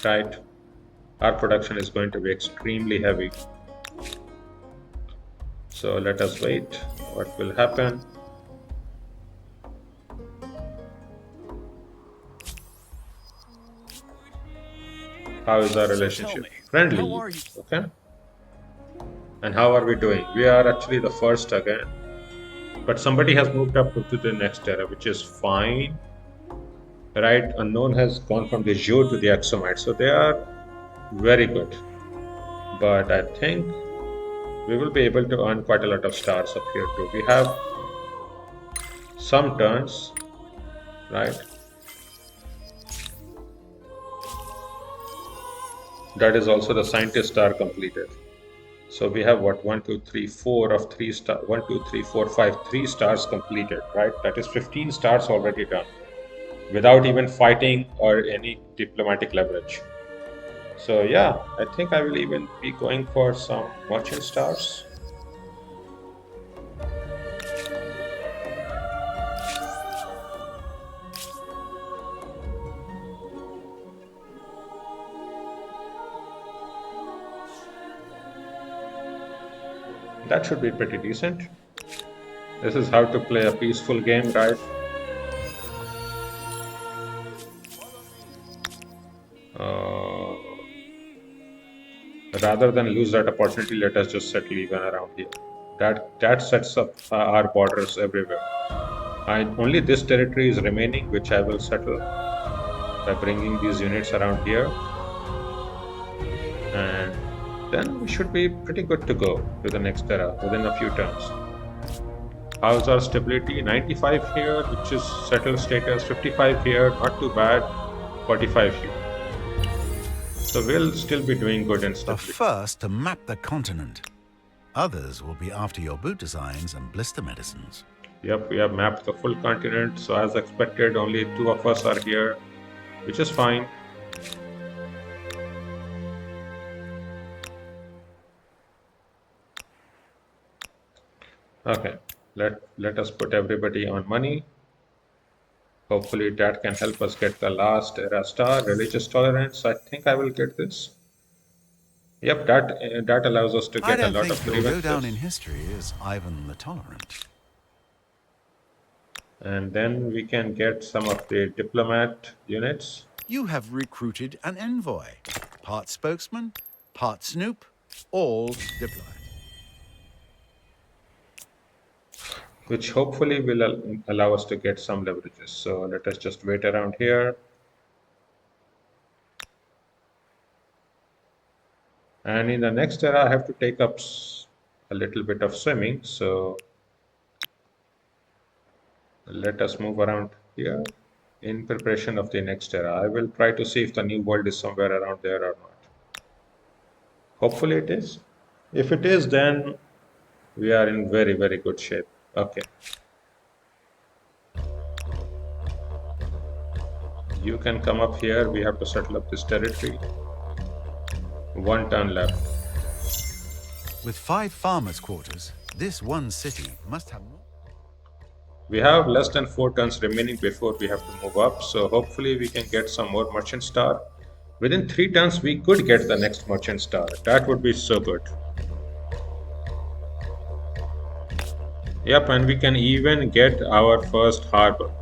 right? Our production is going to be extremely heavy. So let us wait what will happen. How is our relationship? Friendly. How are you? Okay. And how are we doing? We are actually the first again. But somebody has moved up to the next era, which is fine. Right? Unknown has gone from the Zhou to the Axomite. So they are very good. But I think we will be able to earn quite a lot of stars up here too. We have some turns, right? That is also the scientist star completed. So we have what, 1, 2, 3, 4 of 3 stars. 1, 2, 3, 4, 5, 3 stars completed, right? That is 15 stars already done without even fighting or any diplomatic leverage. So yeah, I think I will even be going for some merchant stars. That should be pretty decent. This is how to play a peaceful game, right? Uh, Rather than lose that opportunity, let us just settle even around here. That sets up our borders everywhere. Only this territory is remaining, which I will settle by bringing these units around here, and then we should be pretty good to go to the next era within a few turns. How's our stability? 95 here, which is settled status. 55 here, not too bad. 45 here. So we'll still be doing good in The stability. first to map the continent. Others will be after your boot designs and blister medicines. Yep, we have mapped the full continent. So as expected, only two of us are here, which is fine. Okay, let us put everybody on money. Hopefully that can help us get the last era star. Religious tolerance, I think I will get this. Yep, that allows us to I get a don't lot of think you'll go down in grievances. history as Ivan the Tolerant. And then we can get some of the diplomat units, You have recruited an envoy. Part spokesman, part snoop, all diplomat. which hopefully will allow us to get some leverages. So let us just wait around here. And in the next era, I have to take up a little bit of swimming. So let us move around here in preparation of the next era. I will try to see if the new world is somewhere around there or not. Hopefully it is. If it is, then we are in very, very good shape. Okay. You can come up here. We have to settle up this territory. 1 turn left. With 5 farmers' quarters, this one city must have more. We have less than 4 turns remaining before we have to move up. So hopefully we can get some more merchant star. Within 3 turns, we could get the next merchant star. That would be so good. Yep, and we can even get our first harbor.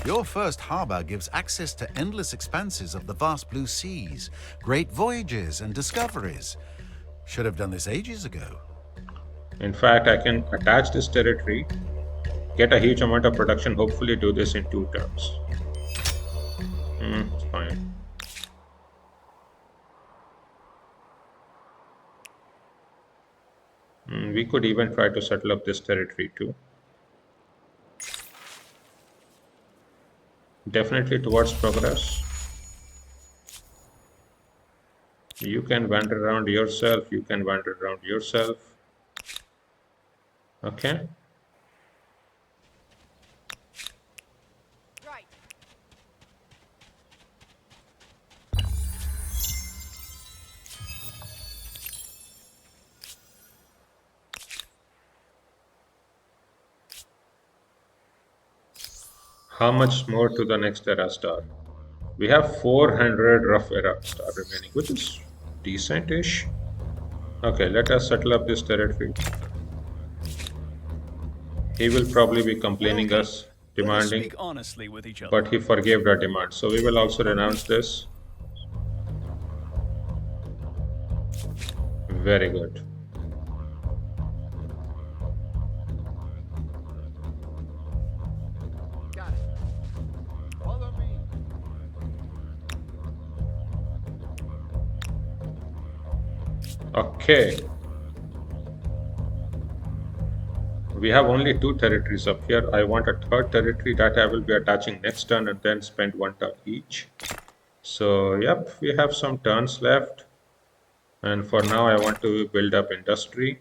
Your first harbor gives access to endless expanses of the vast blue seas, great voyages and discoveries. Should have done this ages ago. In fact, I can attach this territory, get a huge amount of production, hopefully do this in 2 turns. It's fine. We could even try to settle up this territory too. Definitely towards progress. You can wander around yourself. You can wander around yourself. Okay. Right. How much more to the next era star? We have 400 rough era star remaining, which is decent-ish. Okay, let us settle up this territory. He will probably be complaining Okay. us, Let us demanding, speak honestly with each other. but he forgave our demand. So we will also renounce this. Very good. Got it. Follow me. Okay. We have only 2 territories up here. I want a third territory that I will be attaching next turn and then spend 1 turn each. So, yep, we have some turns left. And for now, I want to build up industry.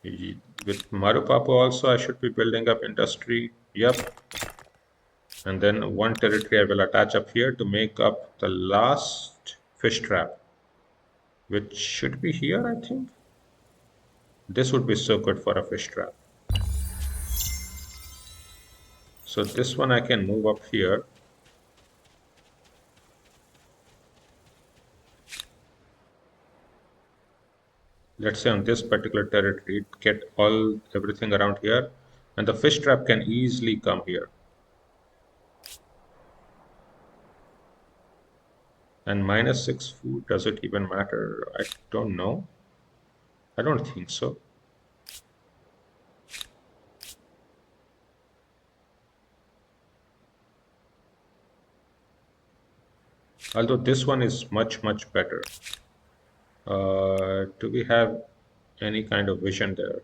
With Marupapu also, I should be building up industry. Yep. And then 1 territory I will attach up here to make up the last fish trap, which should be here, I think. This would be so good for a fish trap. So this one I can move up here. let's say on this particular territory, get everything around here, and the fish trap can easily come here. And -6 food, does it even matter? I don't know. I don't think so. Although this one is much, much better. Do we have any kind of vision there?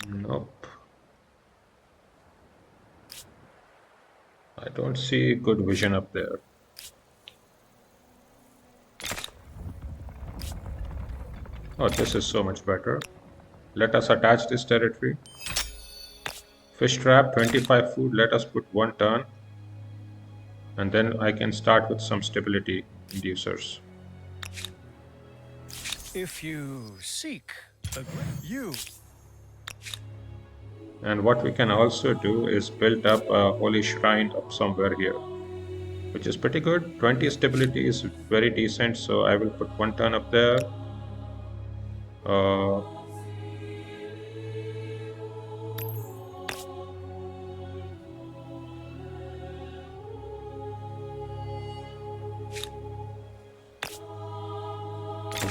Nope. I don't see good vision up there. Oh, this is so much better. Let us attach this territory. Fish trap, 25 food. Let us put 1 turn. And then I can start with some stability inducers. If you seek you. And what we can also do is build up a holy shrine up somewhere here, which is pretty good. 20 stability is very decent, so I will put 1 turn up there.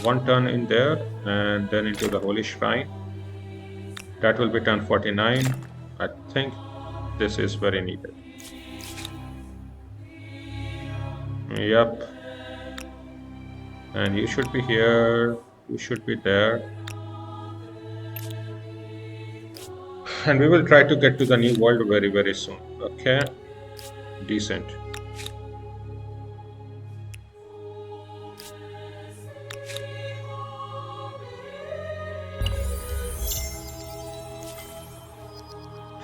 One turn in there, and then into the holy shrine. That will be turn 49. I think this is very needed. Yep. And you should be here, you should be there. And we will try to get to the new world very, very soon. Okay? Decent.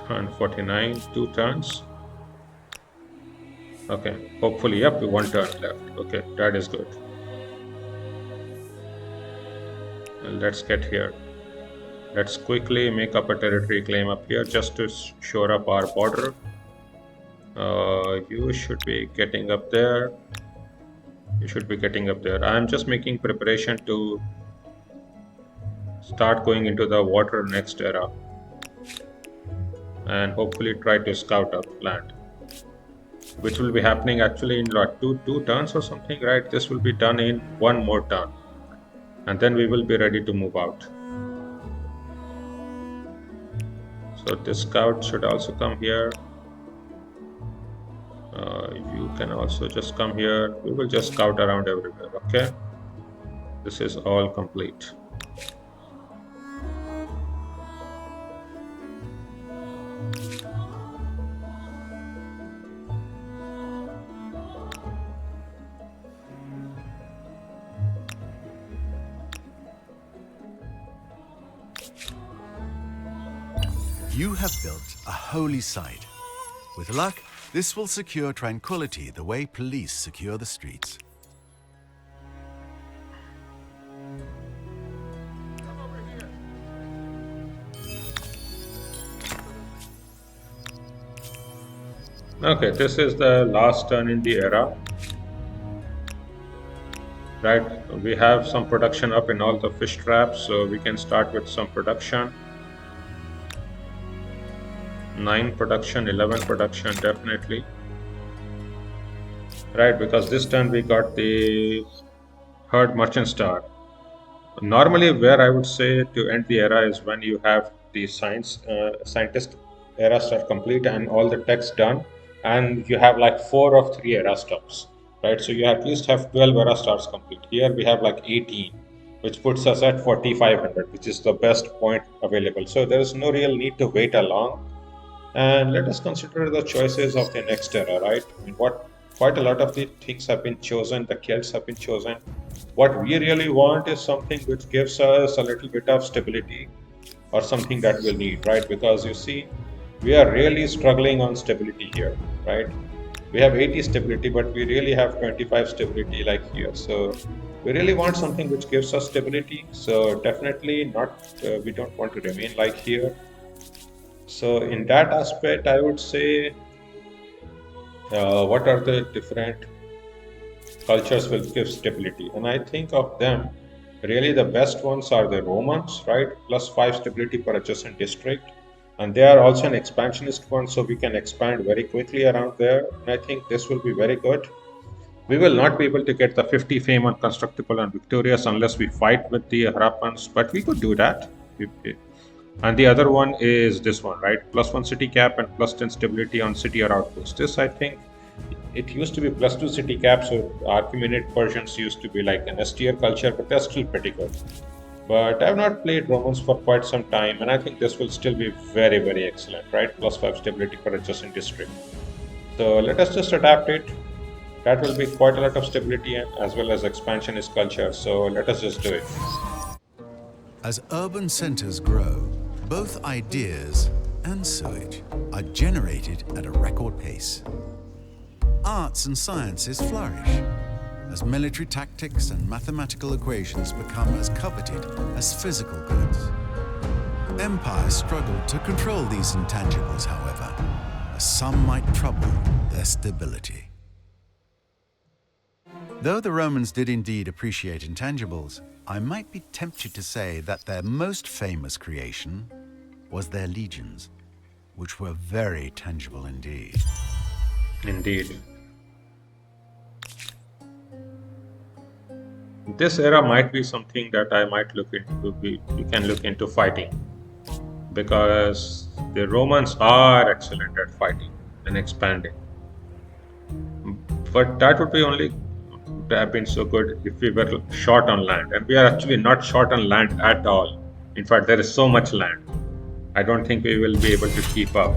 Turn 49, 2 turns. Okay, hopefully, yep, 1 turn left. Okay, that is good. And let's get here. Let's quickly make up a territory claim up here just to shore up our border. You should be getting up there. You should be getting up there. I'm just making preparation to start going into the water next era. And hopefully try to scout up land, which will be happening actually in like two turns or something, right? This will be done in 1 more turn, and then we will be ready to move out. So this scout should also come here. You can also just come here. We will just scout around everywhere. Okay, this is all complete. You have built a holy site. With luck, this will secure tranquility the way police secure the streets. Okay, this is the last turn in the era. Right, we have some production up in all the fish traps, so we can start with some production. 9 production, 11 production, definitely. Right, because this turn we got the herd merchant star. Normally, where I would say to end the era is when you have the scientist era star complete and all the text done, and you have like 4 of 3 era stops. Right, so you at least have 12 era stars complete. Here we have like 18, which puts us at 4500, which is the best point available. So there is no real need to wait along. And let us consider the choices of the next era, right? I mean, quite a lot of the things have been chosen, the kilts have been chosen. What we really want is something which gives us a little bit of stability or something that we'll need, right? Because you see, we are really struggling on stability here, right? We have 80 stability, but we really have 25 stability like here. So we really want something which gives us stability. So definitely not, we don't want to remain like here. So in that aspect, I would say, what are the different cultures will give stability. And I think of them, really the best ones are the Romans, right? +5 stability per adjacent district. And they are also an expansionist one, so we can expand very quickly around there. And I think this will be very good. We will not be able to get the 50 fame on constructible and victorious unless we fight with the Harappans, but we could do that. And the other one is this one, right? +1 city cap and +10 stability on city or outpost. This, I think, it used to be +2 city cap, so Archimenid Persians used to be like an S tier culture, but they're still pretty good. But I've not played Romans for quite some time, and I think this will still be very, very excellent, right? +5 stability per adjacent district. So let us just adapt it. That will be quite a lot of stability and as well as expansionist culture. So let us just do it. As urban centers grow, both ideas and sewage are generated at a record pace. Arts and sciences flourish as military tactics and mathematical equations become as coveted as physical goods. Empires struggle to control these intangibles, however, as some might trouble their stability. Though the Romans did indeed appreciate intangibles, I might be tempted to say that their most famous creation was their legions, which were very tangible indeed. Indeed. This era might be something that I might look into. We can look into fighting, because the Romans are excellent at fighting and expanding. But that would be only have been so good if we were short on land, and we are actually not short on land at all. In fact, there is so much land. I don't think we will be able to keep up.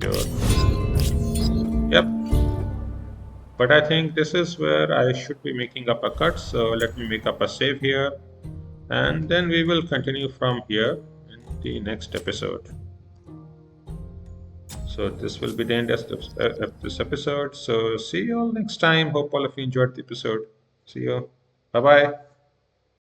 Sure. Yep. But I think this is where I should be making up a cut. So let me make up a save here, and then we will continue from here in the next episode. So this will be the end of this episode. So see you all next time. Hope all of you enjoyed the episode. See you. Bye bye.